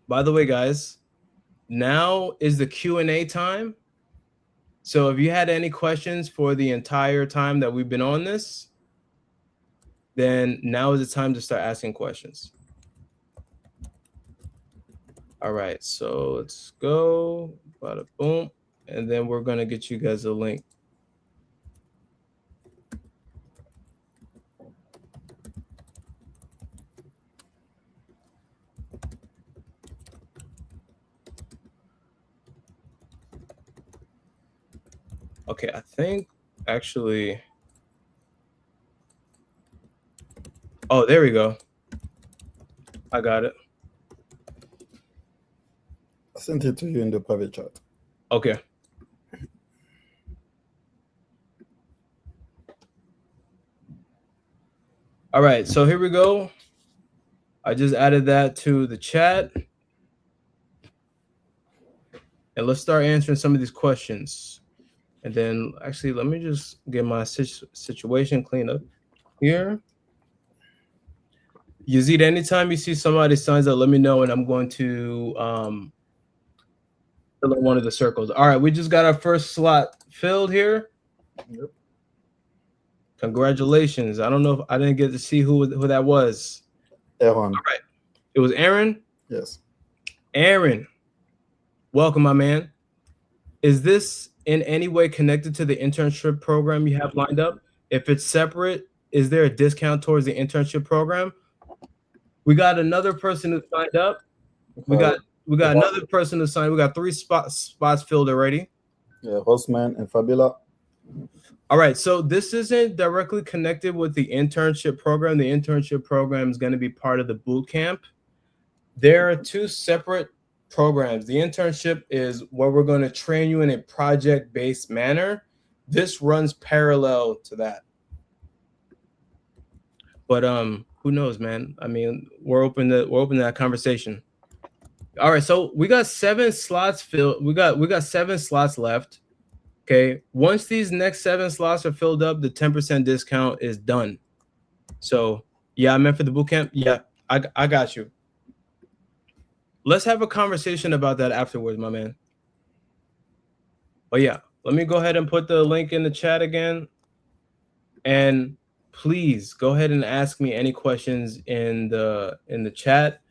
By the way, guys, now is the Q&A time. So if you had any questions for the entire time that we've been on this, then now is the time to start asking questions. All right, so let's go, bada boom, and then we're gonna get you guys a link. Okay, I think actually, oh, there we go. I got it. I sent it to you in the private chat. Okay. All right, so here we go. I just added that to the chat. And let's start answering some of these questions. And then actually, let me just get my situation cleaned up here. Yazid, anytime you see somebody signs up, let me know, and I'm going to fill in one of the circles. All right, we just got our first slot filled here. Yep. Congratulations. I don't know if I didn't get to see who that was. Aaron. All right. It was Aaron? Yes. Aaron, welcome, my man. Is this in any way connected to the internship program you have lined up? If it's separate, is there a discount towards the internship program? We got another person who signed up. We got another person who signed. We got 3 spots filled already. Yeah, Rosman and Fabiola. All right, so this isn't directly connected with the internship program. The internship program is going to be part of the boot camp. There are 2 separate programs. The internship is where we're going to train you in a project-based manner. This runs parallel to that. But who knows, man? I mean, we're open to that conversation. All right, so we got 7 slots filled. We got 7 slots left. Okay, once these next 7 slots are filled up, the 10% discount is done. So yeah, I meant for the boot camp. Yeah, I got you. Let's have a conversation about that afterwards, my man. But yeah, let me go ahead and put the link in the chat again. And please go ahead and ask me any questions in the chat.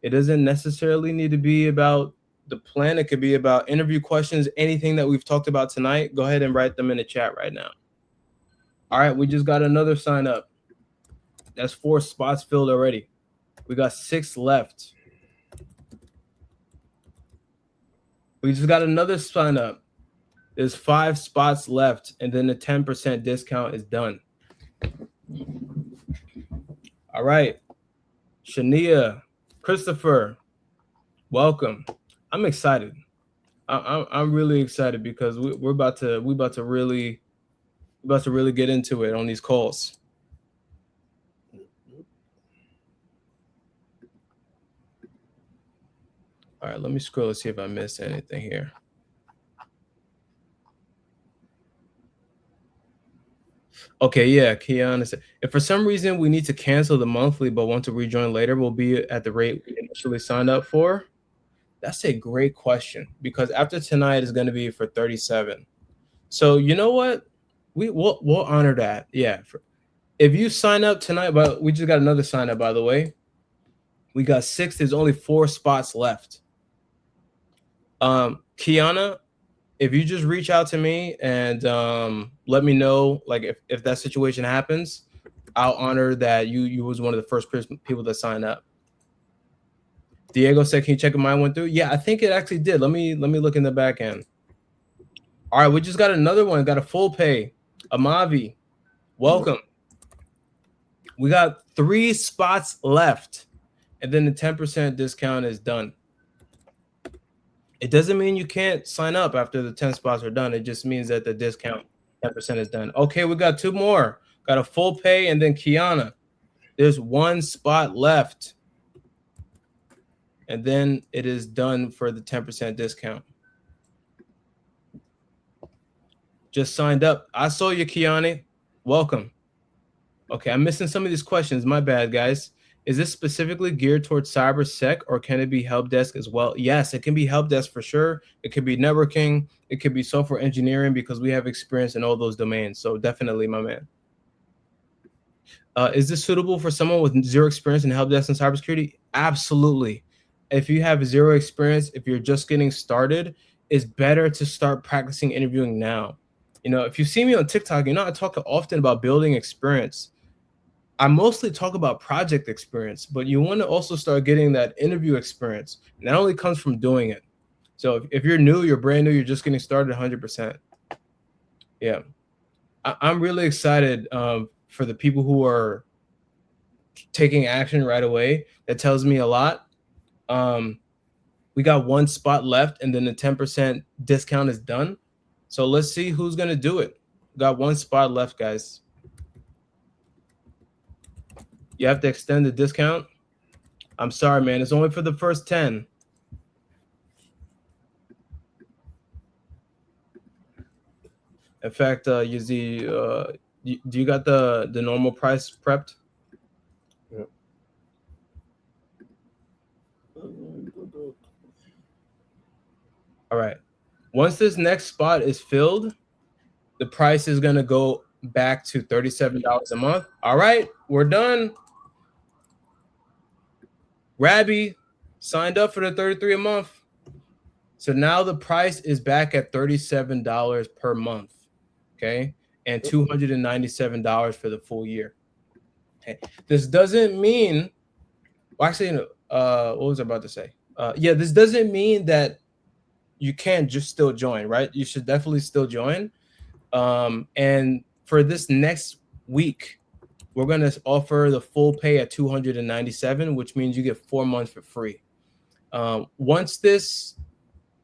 It doesn't necessarily need to be about the plan. It could be about interview questions, anything that we've talked about tonight. Go ahead and write them in the chat right now. All right, we just got another sign up. That's 4 spots filled already. We got 6 left. We just got another sign up. There's 5 spots left, and then the 10% discount is done. All right, Shania, Christopher, welcome. I'm excited. I'm really excited because we're about to really get into it on these calls. All right, let me scroll and see if I missed anything here. Okay, yeah, Kiana said, if for some reason we need to cancel the monthly but want to rejoin later, we'll be at the rate we initially signed up for. That's a great question, because after tonight is going to be for 37. So you know what? We'll honor that. Yeah. If you sign up tonight, but we just got another sign up, by the way. We got 6. There's only 4 spots left. Kiana, if you just reach out to me and let me know, like if that situation happens, I'll honor that you was one of the first people that signed up. Diego said, "Can you check if mine went through?" Yeah, I think it actually did. Let me look in the back end. All right, we just got another one. Got a full pay. Amavi, welcome. We got 3 spots left, and then the 10% discount is done. It doesn't mean you can't sign up after the 10 spots are done. It just means that the discount 10% is done. Okay, we got 2 more. Got a full pay, and then Kiana. There's 1 spot left, and then it is done for the 10% discount. Just signed up. I saw you, Kiani. Welcome. Okay, I'm missing some of these questions. My bad, guys. Is this specifically geared towards cybersec, or can it be help desk as well? Yes, it can be help desk for sure. It could be networking. It could be software engineering, because we have experience in all those domains. So definitely, my man. Is this suitable for someone with 0 experience in help desk and cybersecurity? Absolutely. If you have 0 experience, if you're just getting started, it's better to start practicing interviewing now. You know, if you see me on TikTok, you know, I talk often about building experience. I mostly talk about project experience, but you want to also start getting that interview experience. And that only comes from doing it. So if you're new, you're brand new, you're just getting started 100%. Yeah. I'm really excited for the people who are taking action right away. That tells me a lot. We got 1 spot left, and then the 10% discount is done. So let's see who's going to do it. We got 1 spot left, guys. You have to extend the discount. I'm sorry, man. It's only for the first 10. In fact, Yazide, do you got the normal price prepped? Yeah. All right. Once this next spot is filled, the price is going to go back to $37 a month. All right, we're done. Rabbi signed up for the 33 a month. So now the price is back at $37 per month. Okay. And $297 for the full year. Okay. This doesn't mean, well, actually, what was I about to say? Yeah, this doesn't mean that you can't just still join, right? You should definitely still join. And for this next week, we're going to offer the full pay at $297, which means you get 4 months for free. Once this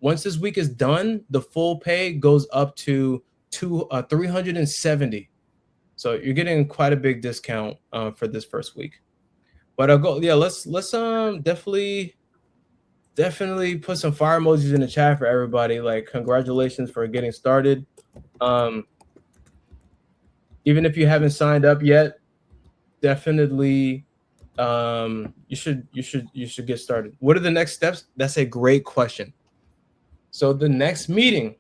week is done, the full pay goes up to $370. So you're getting quite a big discount for this first week. But I'll go. Yeah, let's definitely put some fire emojis in the chat for everybody. Like, congratulations for getting started. Even if you haven't signed up yet, definitely you should get started. What are the next steps? That's a great question. So the next meeting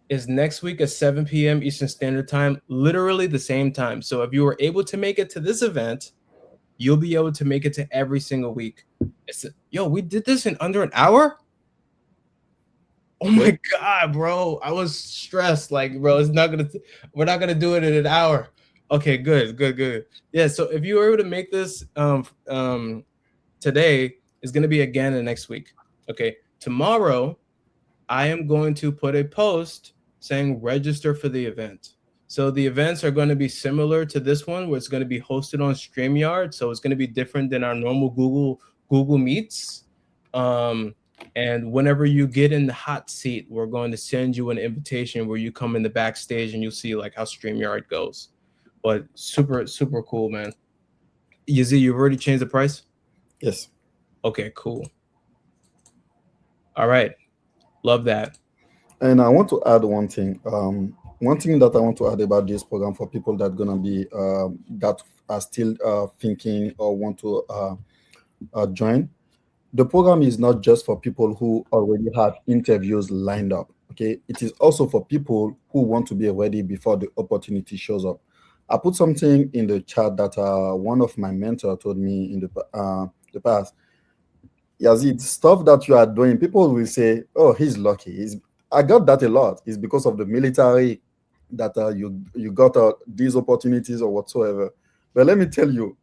is next week at 7 p.m. Eastern Standard Time, literally the same time. So if you were able to make it to this event, you'll be able to make it to every single week. Yo, we did this in under an hour? Oh my God, bro. I was stressed. Like, bro, we're not gonna do it in an hour. Okay, good. Yeah, so if you were able to make this today, is gonna be again the next week. Okay, tomorrow I am going to put a post saying register for the event. So the events are going to be similar to this one, where it's going to be hosted on StreamYard. So it's going to be different than our normal Google Meets. And whenever you get in the hot seat, we're going to send you an invitation where you come in the backstage and you'll see like how StreamYard goes. But super cool, man. Yazide, you've already changed the price? Yes. Okay, cool. All right. Love that. And I want to add one thing. One thing that I want to add about this program for people that gonna be that are still thinking or want to join. The program is not just for people who already have interviews lined up. Okay, it is also for people who want to be ready before the opportunity shows up. I put something in the chat that one of my mentors told me in the past. Yazid, stuff that you are doing, people will say, "Oh, he's lucky." I got that a lot. It's because of the military that you got these opportunities or whatsoever. But let me tell you,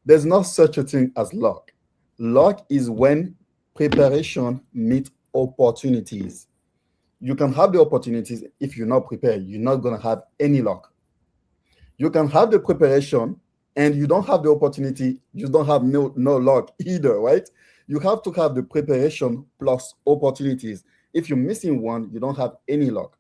there's not such a thing as luck. Luck is when preparation meets opportunities. You can have the opportunities. If you're not prepared, you're not going to have any luck. You can have the preparation and you don't have the opportunity, you don't have no luck either, right? You have to have the preparation plus opportunities. If you're missing one, you don't have any luck.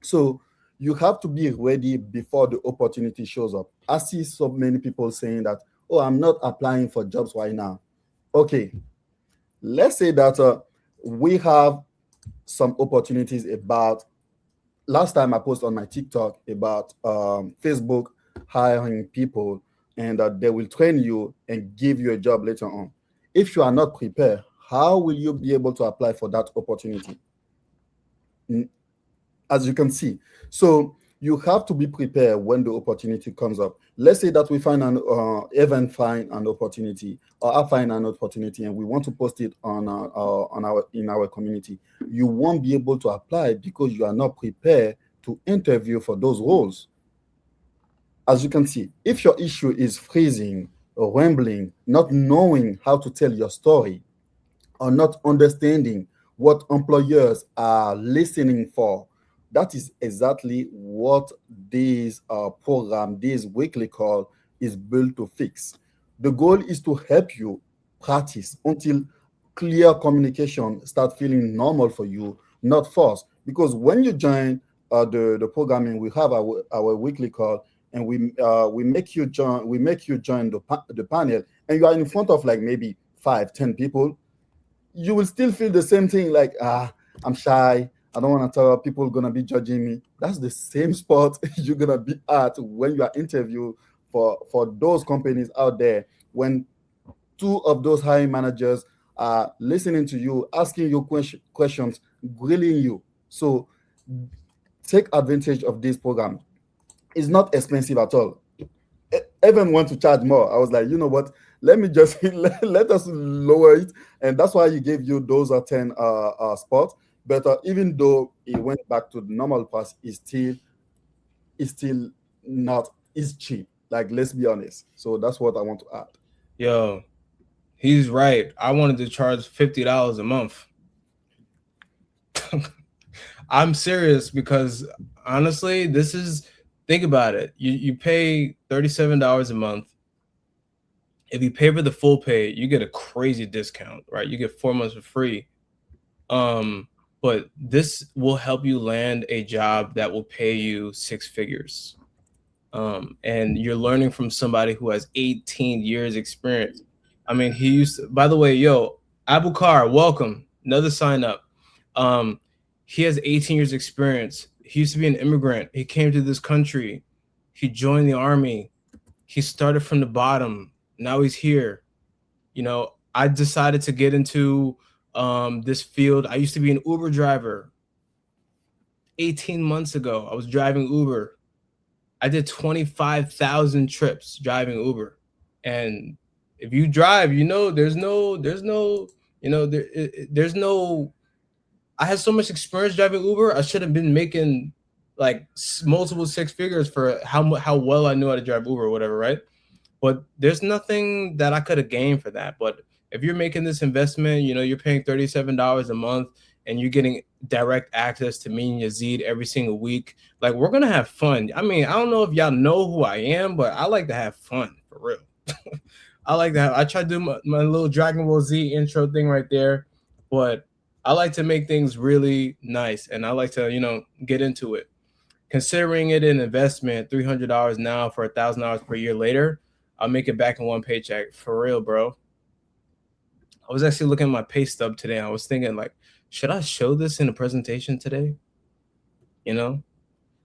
So you have to be ready before the opportunity shows up. I see so many people saying that, oh, I'm not applying for jobs right now. Okay, let's say that we have some opportunities about, last time I posted on my TikTok about Facebook hiring people and that they will train you and give you a job later on. If you are not prepared, how will you be able to apply for that opportunity? As you can see. So you have to be prepared when the opportunity comes up. Let's say that we find Evan find an opportunity, or I find an opportunity, and we want to post it on our in our community. You won't be able to apply because you are not prepared to interview for those roles. As you can see, if your issue is freezing or rambling, not knowing how to tell your story, or not understanding what employers are listening for. That is exactly what this program, this weekly call, is built to fix. The goal is to help you practice until clear communication start feeling normal for you, not forced. Because when you join the programming, we have our weekly call, and we make you join the panel, and you are in front of like maybe 5, 10 people. You will still feel the same thing, like, I'm shy, I don't want to tell people gonna be judging me. That's the same spot you're gonna be at when you are interviewed for those companies out there, when two of those hiring managers are listening to you, asking you questions, grilling you. So take advantage of this program. It's not expensive at all. Even want to charge more. I was like, you know what? Let me just let us lower it, and that's why he gave you those 10 spots. But even though it went back to the normal price, it's still not. It's cheap. Like, let's be honest. So that's what I want to add. Yo, he's right. I wanted to charge $50 a month. I'm serious because honestly, this is, think about it. You pay $37 a month. If you pay for the full pay, you get a crazy discount, right? You get 4 months for free. But this will help you land a job that will pay you 6 figures. And you're learning from somebody who has 18 years experience. I mean, he used to, by the way, yo, Abukar, welcome. Another sign up. Um, he has 18 years experience. He used to be an immigrant. He came to this country. He joined the army. He started from the bottom. Now he's here. You know, I decided to get into this field. I used to be an Uber driver. 18 months ago, I was driving Uber. I did 25,000 trips driving Uber. And if you drive, you know, there's no, you know, there's no, I had so much experience driving Uber. I should have been making like multiple 6 figures for how well I knew how to drive Uber or whatever, right? But there's nothing that I could have gained for that. But if you're making this investment, you know, you're paying $37 a month and you're getting direct access to me and Yazid every single week. Like, we're gonna have fun. I mean, I don't know if y'all know who I am, but I like to have fun for real. I try to do my little Dragon Ball Z intro thing right there, but I like to make things really nice and I like to, you know, get into it. Considering it an investment, $300 now for $1,000 per year later, I'll make it back in one paycheck for real, bro. I was actually looking at my pay stub today. I was thinking, like, should I show this in a presentation today? You know,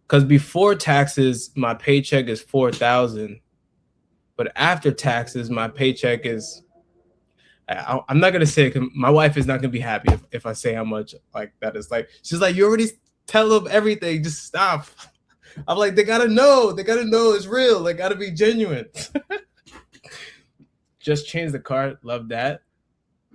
because before taxes, my paycheck is 4,000, but after taxes, my paycheck is. I'm not gonna say it because my wife is not gonna be happy if I say how much like that is. Like she's like, you already tell them everything. Just stop. I'm like, they gotta know. They gotta know it's real. They gotta be genuine. Just change the card. Love that.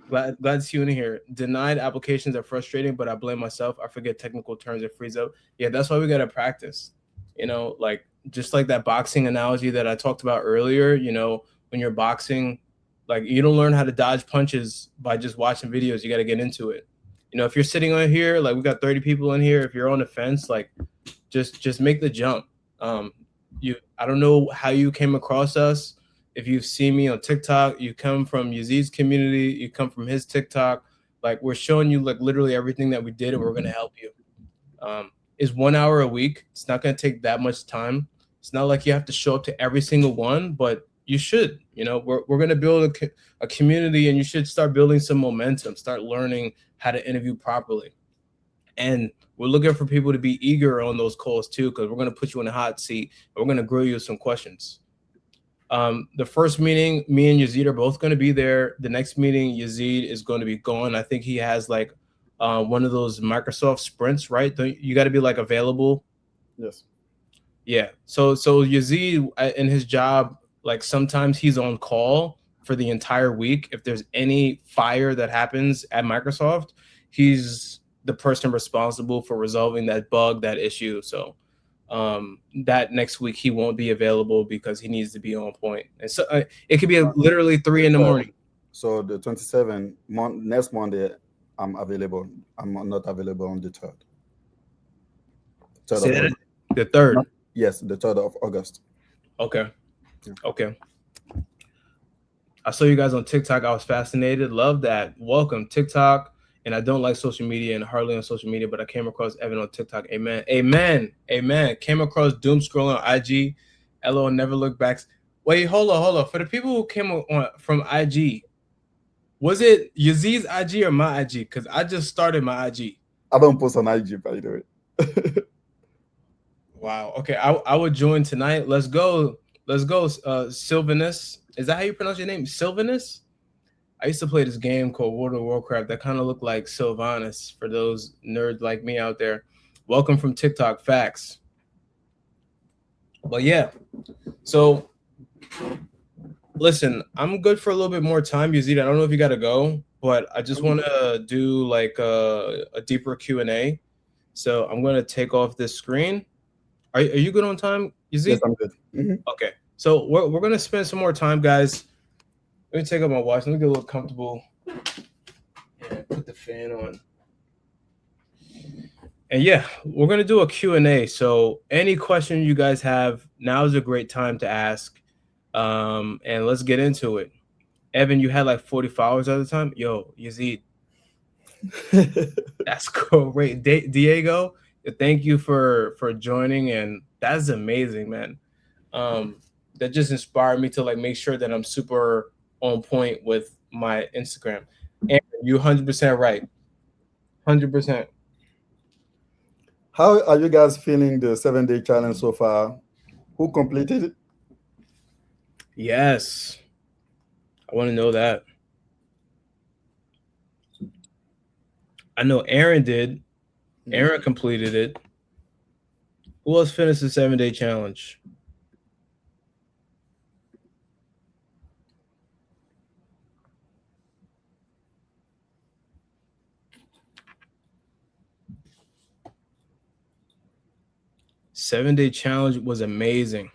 Glad to see you in here. Denied applications are frustrating, but I blame myself. I forget technical terms and freeze up. Yeah, that's why we gotta practice. You know, like just like that boxing analogy that I talked about earlier. You know, when you're boxing, like you don't learn how to dodge punches by just watching videos. You got to get into it. You know, if you're sitting on here, like we got 30 people in here. If you're on the fence, like just make the jump. I don't know how you came across us. If you've seen me on TikTok, you come from Yazide's community, you come from his TikTok. Like we're showing you like literally everything that we did, and we're gonna help you. Is 1 hour a week. It's not gonna take that much time. It's not like you have to show up to every single one, but you should. You know, we're gonna build a community, and you should start building some momentum. Start learning how to interview properly. And we're looking for people to be eager on those calls too, because we're going to put you in a hot seat. And we're going to grill you with some questions. The first meeting, me and Yazide are both going to be there. The next meeting, Yazide is going to be gone. I think he has like one of those Microsoft sprints, right? You got to be like available. Yes. Yeah. So Yazide in his job, like sometimes he's on call for the entire week. If there's any fire that happens at Microsoft, he's the person responsible for resolving that bug, that issue. So that next week he won't be available because he needs to be on point. And so it could be literally 3 a.m. So the 27th, next Monday, I'm available. I'm not available on the 3rd. The 3rd. Yes, the 3rd of August. Okay. Yeah. Okay. I saw you guys on TikTok. I was fascinated. Love that. Welcome, TikTok. And I don't like social media and hardly on social media, but I came across Evan on TikTok. Amen. Amen. Amen. Came across doom scrolling on IG. LOL, never look back. Wait, hold on. For the people who came on from IG, was it Yazide's IG or my IG? Because I just started my IG. I don't post on IG, by the way. Wow. Okay. I would join tonight. Let's go. Sylvanus. Is that how you pronounce your name? Sylvanus? I used to play this game called World of Warcraft that kind of looked like Sylvanus for those nerds like me out there. Welcome from TikTok. Facts. But yeah. So listen, I'm good for a little bit more time, Yazide. I don't know if you got to go, but I just want to do like a deeper Q&A. So I'm going to take off this screen. Are you good on time, Yazide? Yes, I'm good. Mm-hmm. Okay. So we're going to spend some more time, guys. Let me take out my watch. Let me get a little comfortable. Yeah, put the fan on. And yeah, we're going to do a Q&A. So any question you guys have, now is a great time to ask. And let's get into it. Evan, you had like 40 followers at the time. Yo, Yazide. That's great. Diego, thank you for joining. And that's amazing, man. That just inspired me to like make sure that I'm super on point with my Instagram. And you're 100% right. 100%. How are you guys feeling the 7-day challenge so far? Who completed it? Yes. I want to know that. I know Aaron did. Aaron completed it. Who else finished the 7-day challenge? Seven-day challenge was amazing.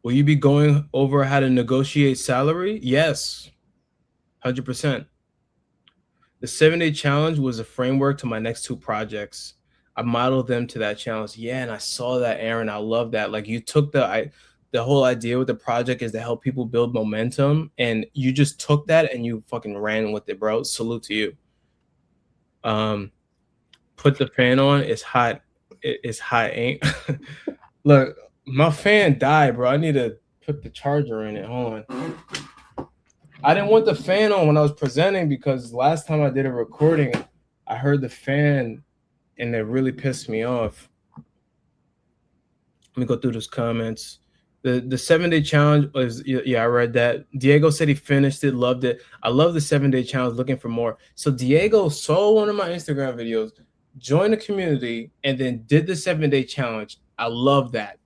Will you be going over how to negotiate salary? Yes, 100%. The 7-day challenge was a framework to my next 2 projects. I modeled them to that challenge. Yeah, and I saw that, Aaron. I love that. Like you took the whole idea with the project is to help people build momentum, and you just took that and you fucking ran with it, bro. Salute to you. Put the fan on. It's hot. It's hot, ain't? Look, my fan died, bro. I need to put the charger in it. Hold on. I didn't want the fan on when I was presenting because last time I did a recording, I heard the fan and it really pissed me off. Let me go through those comments. The 7 day challenge was, yeah, I read that. Diego said he finished it, loved it. I love the 7 day challenge, looking for more. So Diego saw one of my Instagram videos, joined the community, and then did the 7 day challenge. I love that.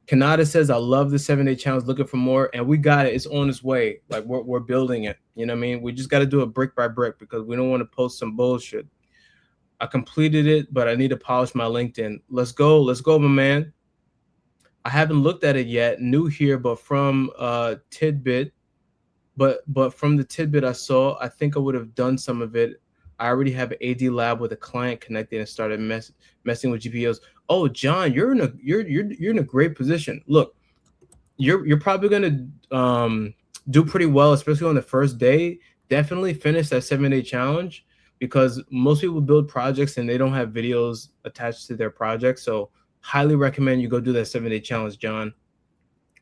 Kanata says, I love the 7 day challenge, looking for more, and we got it. It's on its way. Like we're building it. You know what I mean? We just got to do it brick by brick because we don't want to post some bullshit. I completed it, but I need to polish my LinkedIn. Let's go, my man. I haven't looked at it yet. New here, but from Tidbit. But from the tidbit I saw, I think I would have done some of it. I already have an AD lab with a client connected and started messing with GPOs. Oh, John, you're in a great position. Look, you're probably gonna do pretty well, especially on the first day. Definitely finish that 7 day challenge because most people build projects and they don't have videos attached to their projects. So highly recommend you go do that 7 day challenge, John.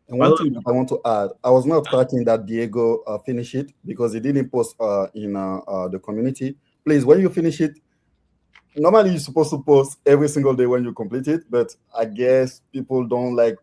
And one thing that I want to add, I was not tracking that Diego finish it because he didn't post in the community. Please, when you finish it, normally you're supposed to post every single day when you complete it, but I guess people don't like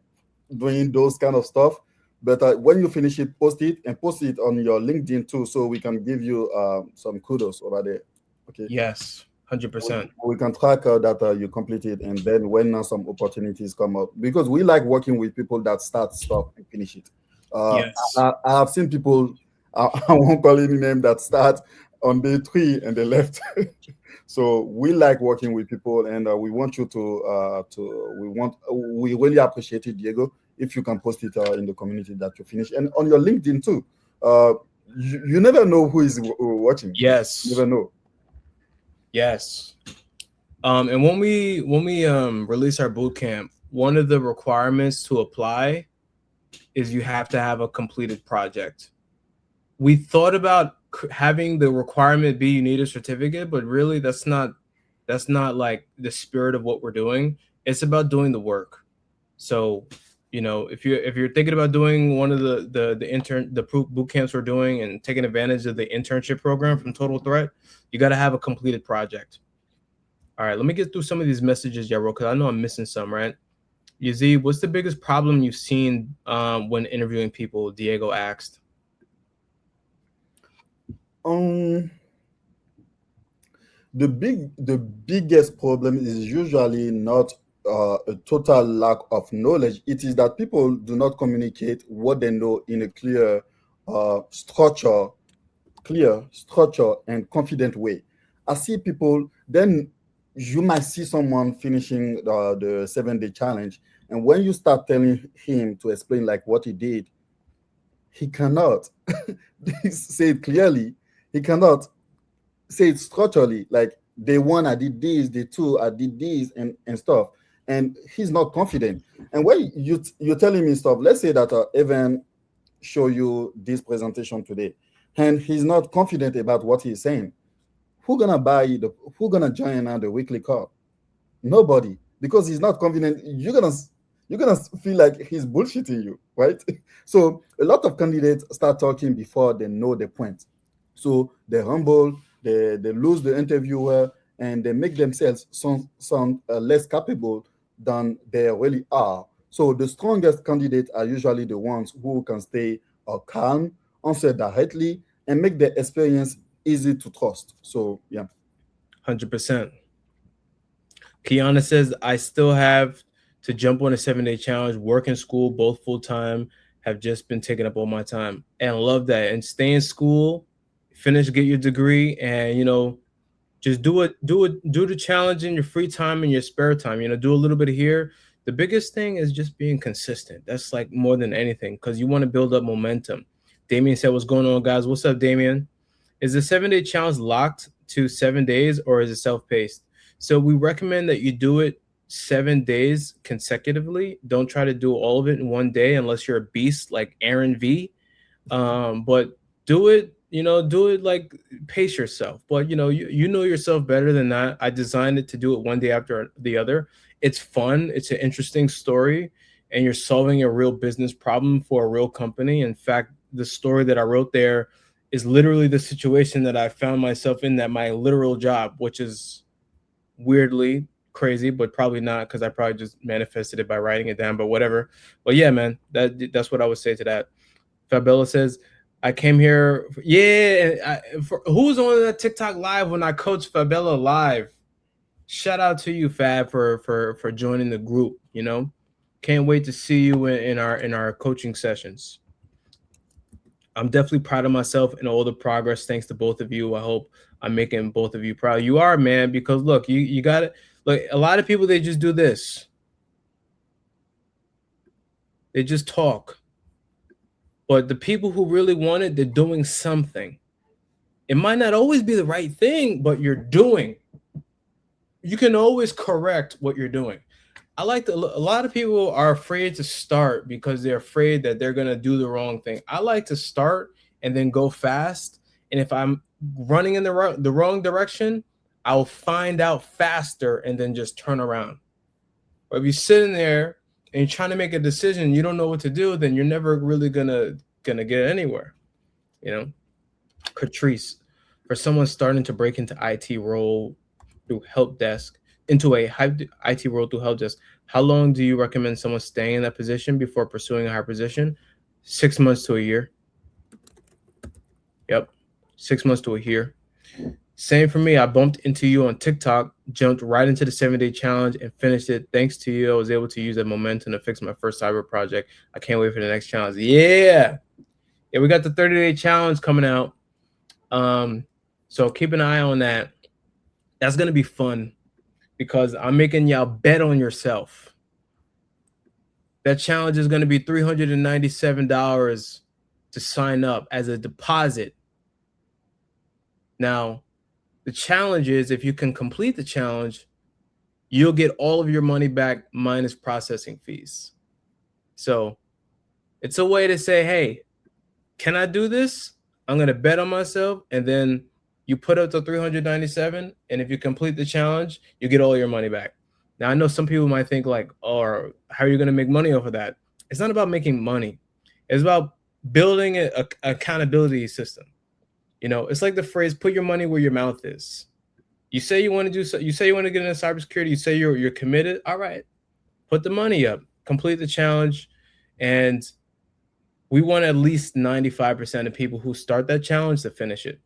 doing those kind of stuff. But when you finish it, post it and post it on your LinkedIn too, so we can give you some kudos over there. Okay. Yes, 100%. We can track that you completed, and then when some opportunities come up, because we like working with people that start, stop, and finish it. Yes. I have seen people, I won't call any name, that start on day 3 and they left. So we like working with people, and we want you we really appreciate it, Diego, if you can post it in the community that you finish, and on your LinkedIn too. You never know who is watching. Yes. You never know. Yes. And when we release our boot camp, one of the requirements to apply is you have to have a completed project. We thought about having the requirement be you need a certificate, but really that's not like the spirit of what we're doing. It's about doing the work. So, if you're thinking about doing one of the boot camps we're doing and taking advantage of the internship program from TotalThreat, you got to have a completed project. All right, let me get through some of these messages, Yaro, because I know I'm missing some, right? Yazid, what's the biggest problem you've seen when interviewing people? Diego asked. The biggest problem is usually not a total lack of knowledge. It is that people do not communicate what they know in a clear structure and confident way. I see people, then you might see someone finishing the 7 day challenge, and when you start telling him to explain like what he did, he cannot say it clearly. He cannot say it structurally. Like day 1, I did this, day 2, I did this, and stuff. And he's not confident. And when you're telling me stuff, let's say that Evan show you this presentation today, and he's not confident about what he's saying, who gonna join on the weekly call? Nobody, because he's not confident. You're gonna feel like he's bullshitting you, right? So a lot of candidates start talking before they know the point. So they humble, they lose the interviewer, and they make themselves sound less capable than they really are. So the strongest candidates are usually the ones who can stay calm, answer directly, and make the experience easy to trust. So yeah. 100%. Kiana says, I still have to jump on a 7 day challenge, work in school, both full time, have just been taking up all my time. And I love that. And stay in school, finish, get your degree, and just do the challenge in your free time and your spare time. Do a little bit here. The biggest thing is just being consistent. That's like more than anything, because you want to build up momentum. Damien said, what's going on, guys? What's up, Damien? Is the 7 day challenge locked to 7 days or is it self-paced? So we recommend that you do it 7 days consecutively. Don't try to do all of it in one day unless you're a beast like Aaron V. But do it, do it like pace yourself. But you know yourself better than that. I designed it to do it one day after the other. It's fun. It's an interesting story, and you're solving a real business problem for a real company. In fact, the story that I wrote there is literally the situation that I found myself in, that my literal job, which is weirdly crazy, but probably not, because I probably just manifested it by writing it down, but whatever. But yeah, man, that's what I would say to that. Fabella says, I came here. Yeah. Who's on that TikTok live when I coach Fabella live? Shout out to you, Fab, for joining the group. You know, can't wait to see you in our coaching sessions. I'm definitely proud of myself and all the progress. Thanks to both of you. I hope I'm making both of you proud. You are, man, because look, you got it. Look, a lot of people, they just do this. They just talk. But the people who really want it, they're doing something. It might not always be the right thing, but you're doing. You can always correct what you're doing. A lot of people are afraid to start because they're afraid that they're going to do the wrong thing. I like to start and then go fast. And if I'm running in the wrong direction, I'll find out faster and then just turn around. But if you're sitting there and you're trying to make a decision, you don't know what to do, then you're never really gonna get anywhere. You know, Catrice, for someone starting to break into IT role through help desk, into a high IT role through help desk, how long do you recommend someone staying in that position before pursuing a higher position? 6 months to a year. Yep, 6 months to a year. Same for me. I bumped into you on TikTok, jumped right into the 7-day challenge and finished it. Thanks to you, I was able to use that momentum to fix my first cyber project. I can't wait for the next challenge. Yeah, we got the 30-day challenge coming out. So keep an eye on that. That's gonna be fun because I'm making y'all bet on yourself. That challenge is gonna be $397 to sign up as a deposit. Now, the challenge is, if you can complete the challenge, you'll get all of your money back minus processing fees. So it's a way to say, hey, can I do this? I'm going to bet on myself. And then you put up to 397. And if you complete the challenge, you get all your money back. Now, I know some people might think like, oh, how are you going to make money off of that? It's not about making money. It's about building an accountability system. You know, it's like the phrase, put your money where your mouth is. You say you want to do so, you say you want to get into cybersecurity, you say you're committed. All right, put the money up, complete the challenge. And we want at least 95% of people who start that challenge to finish it,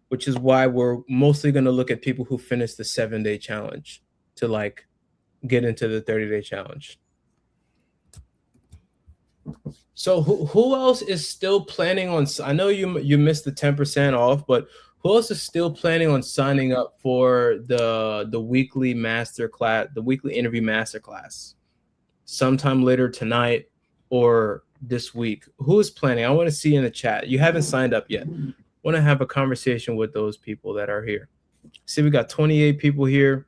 which is why we're mostly going to look at people who finish the 7-day challenge to like get into the 30-day challenge. So who else is still planning on? I know you missed the 10% off, but who else is still planning on signing up for the weekly masterclass, the weekly interview masterclass, sometime later tonight or this week? Who is planning? I want to see in the chat. You haven't signed up yet. I want to have a conversation with those people that are here. See, we got 28 people here.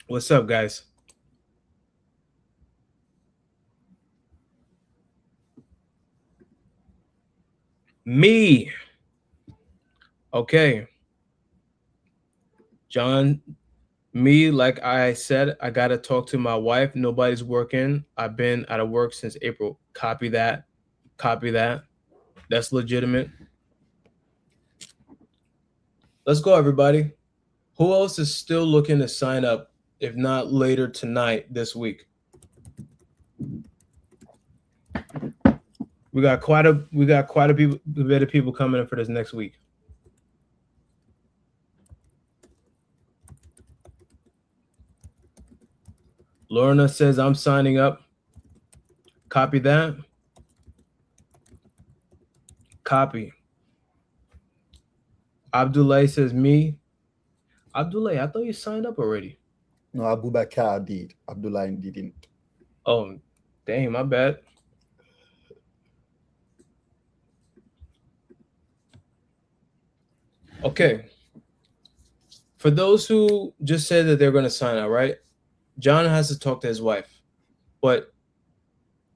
What's up, guys? Me. Okay. John, me, like I said, I got to talk to my wife. Nobody's working. I've been out of work since April. Copy that. Copy that. That's legitimate. Let's go, everybody. Who else is still looking to sign up, if not later tonight, this week? We got quite a bit of people coming in for this next week. Lorna says I'm signing up. Copy that. Copy. Abdullah says me. Abdullah, I thought you signed up already. No, Abubakar did. Abdullah didn't. Oh, dang, my bad. Okay. For those who just said that they're going to sign up, right? John has to talk to his wife. But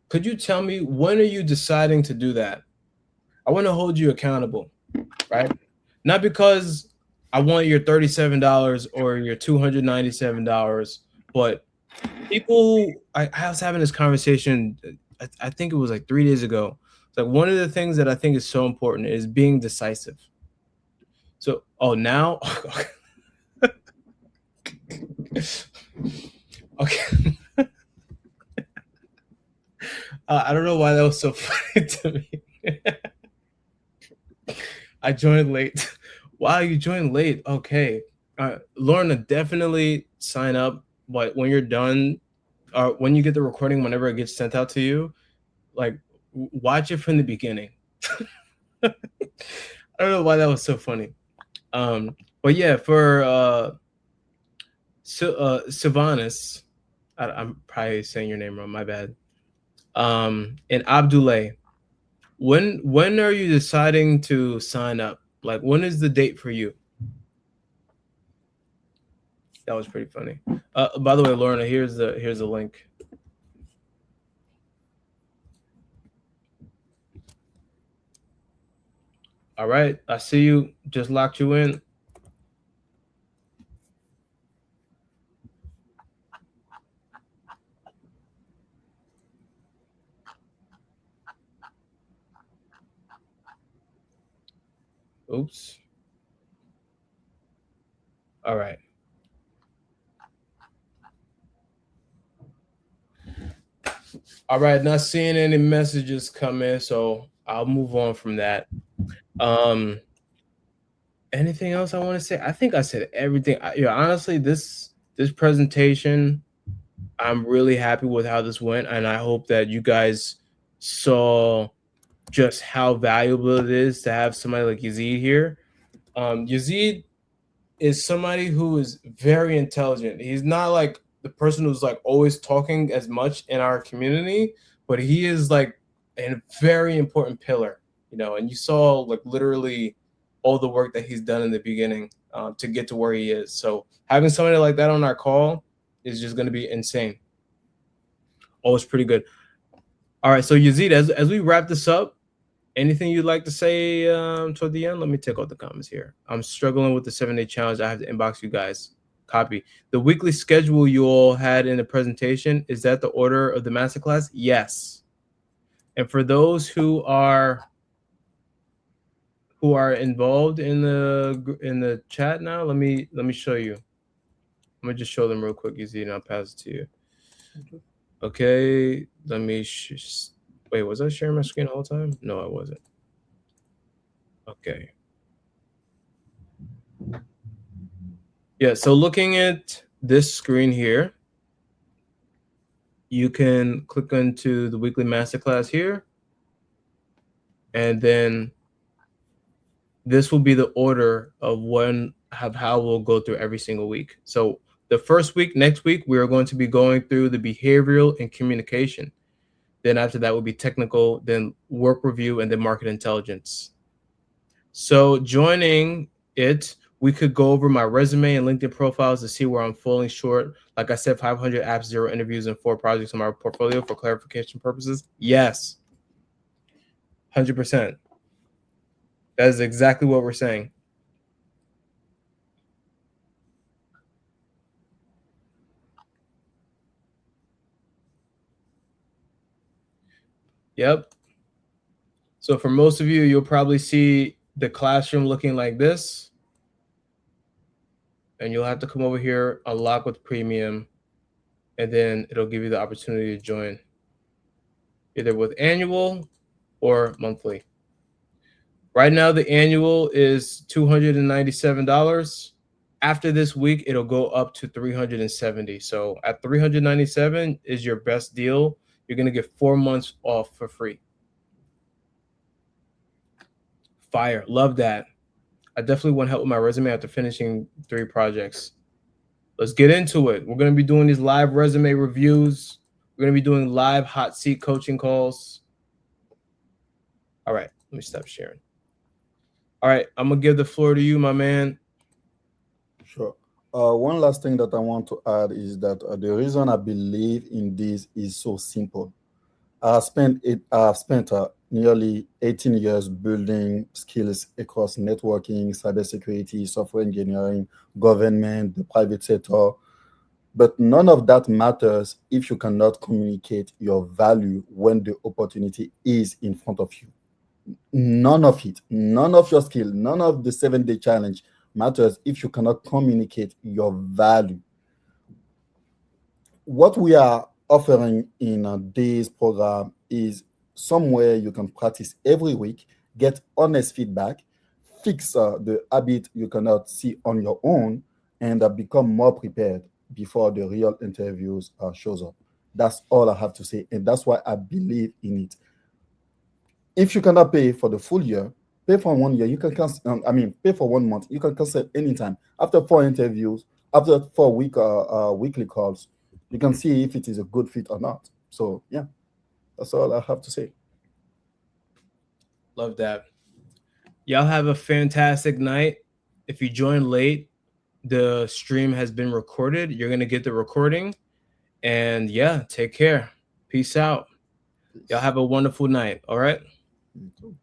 could you tell me, when are you deciding to do that? I want to hold you accountable, right? Not because I want your $37 or your $297, but people, I was having this conversation. I think it was like 3 days ago. It's like one of the things that I think is so important is being decisive. So, oh, now, okay. I don't know why that was so funny to me. I joined late. Wow, you joined late. Okay. Lorna, definitely sign up. But when you're done, or when you get the recording, whenever it gets sent out to you, like watch it from the beginning. I don't know why that was so funny. But yeah, for Sylvanas, I'm probably saying your name wrong. My bad. And Abdullah, when are you deciding to sign up? Like, when is the date for you? That was pretty funny. By the way, Lorna, here's the link. All right, I see you. Just locked you in. Oops. All right. All right, not seeing any messages come in, so I'll move on from that. Anything else I want to say? I think I said everything. Honestly, this presentation, I'm really happy with how this went, and I hope that you guys saw just how valuable it is to have somebody like Yazide here. Yazide is somebody who is very intelligent. He's not like the person who's like always talking as much in our community, but he is like a very important pillar, and you saw like literally all the work that he's done in the beginning to get to where he is. So having somebody like that on our call is just going to be insane. Oh, it's pretty good. All right, so Yazide, as we wrap this up, anything you'd like to say toward the end? Let me take out the comments here. I'm struggling with the 7-day challenge. I have to inbox you guys. Copy. The weekly schedule you all had in the presentation, is that the order of the masterclass? Yes. And for those who are involved in the chat now, let me show you. I'm gonna just show them real quick, easy, and I'll pass it to you. Okay, let me wait, was I sharing my screen the whole time? No, I wasn't. Okay. Yeah, so looking at this screen here, you can click into the weekly masterclass here, and then this will be the order of how we'll go through every single week. So the first week, next week, we are going to be going through the behavioral and communication. Then after that will be technical, then work review, and then market intelligence. So joining it, we could go over my resume and LinkedIn profiles to see where I'm falling short. Like I said, 500 apps, 0 interviews, and 4 projects in my portfolio for clarification purposes. Yes, 100%. That is exactly what we're saying. Yep. So for most of you, you'll probably see the classroom looking like this. And you'll have to come over here, unlock with premium, and then it'll give you the opportunity to join either with annual or monthly. Right now, the annual is $297. After this week, it'll go up to $370. So at $397 is your best deal. You're going to get 4 months off for free. Fire. Love that. I definitely want help with my resume after finishing 3 projects. Let's get into it. We're going to be doing these live resume reviews. We're going to be doing live hot seat coaching calls. All right. Let me stop sharing. All right. I'm going to give the floor to you, my man. Sure. One last thing that I want to add is that the reason I believe in this is so simple. I've spent nearly 18 years building skills across networking, cybersecurity, software engineering, government, the private sector. But none of that matters if you cannot communicate your value when the opportunity is in front of you. None of it, none of your skill, none of the 7-day challenge matters if you cannot communicate your value. What we are offering in this program is somewhere you can practice every week, get honest feedback, fix the habit you cannot see on your own, and become more prepared before the real interviews shows up. That's all I have to say, and that's why I believe in it. If you cannot pay for the full year, pay for 1 year. You can cancel. Pay for 1 month. You can cancel anytime. After 4 interviews, after 4 weekly calls, you can see if it is a good fit or not. So yeah, that's all I have to say. Love that. Y'all have a fantastic night. If you join late, the stream has been recorded. You're going to get the recording. And yeah, take care. Peace out. Y'all Peace. have a wonderful night. All right. You too.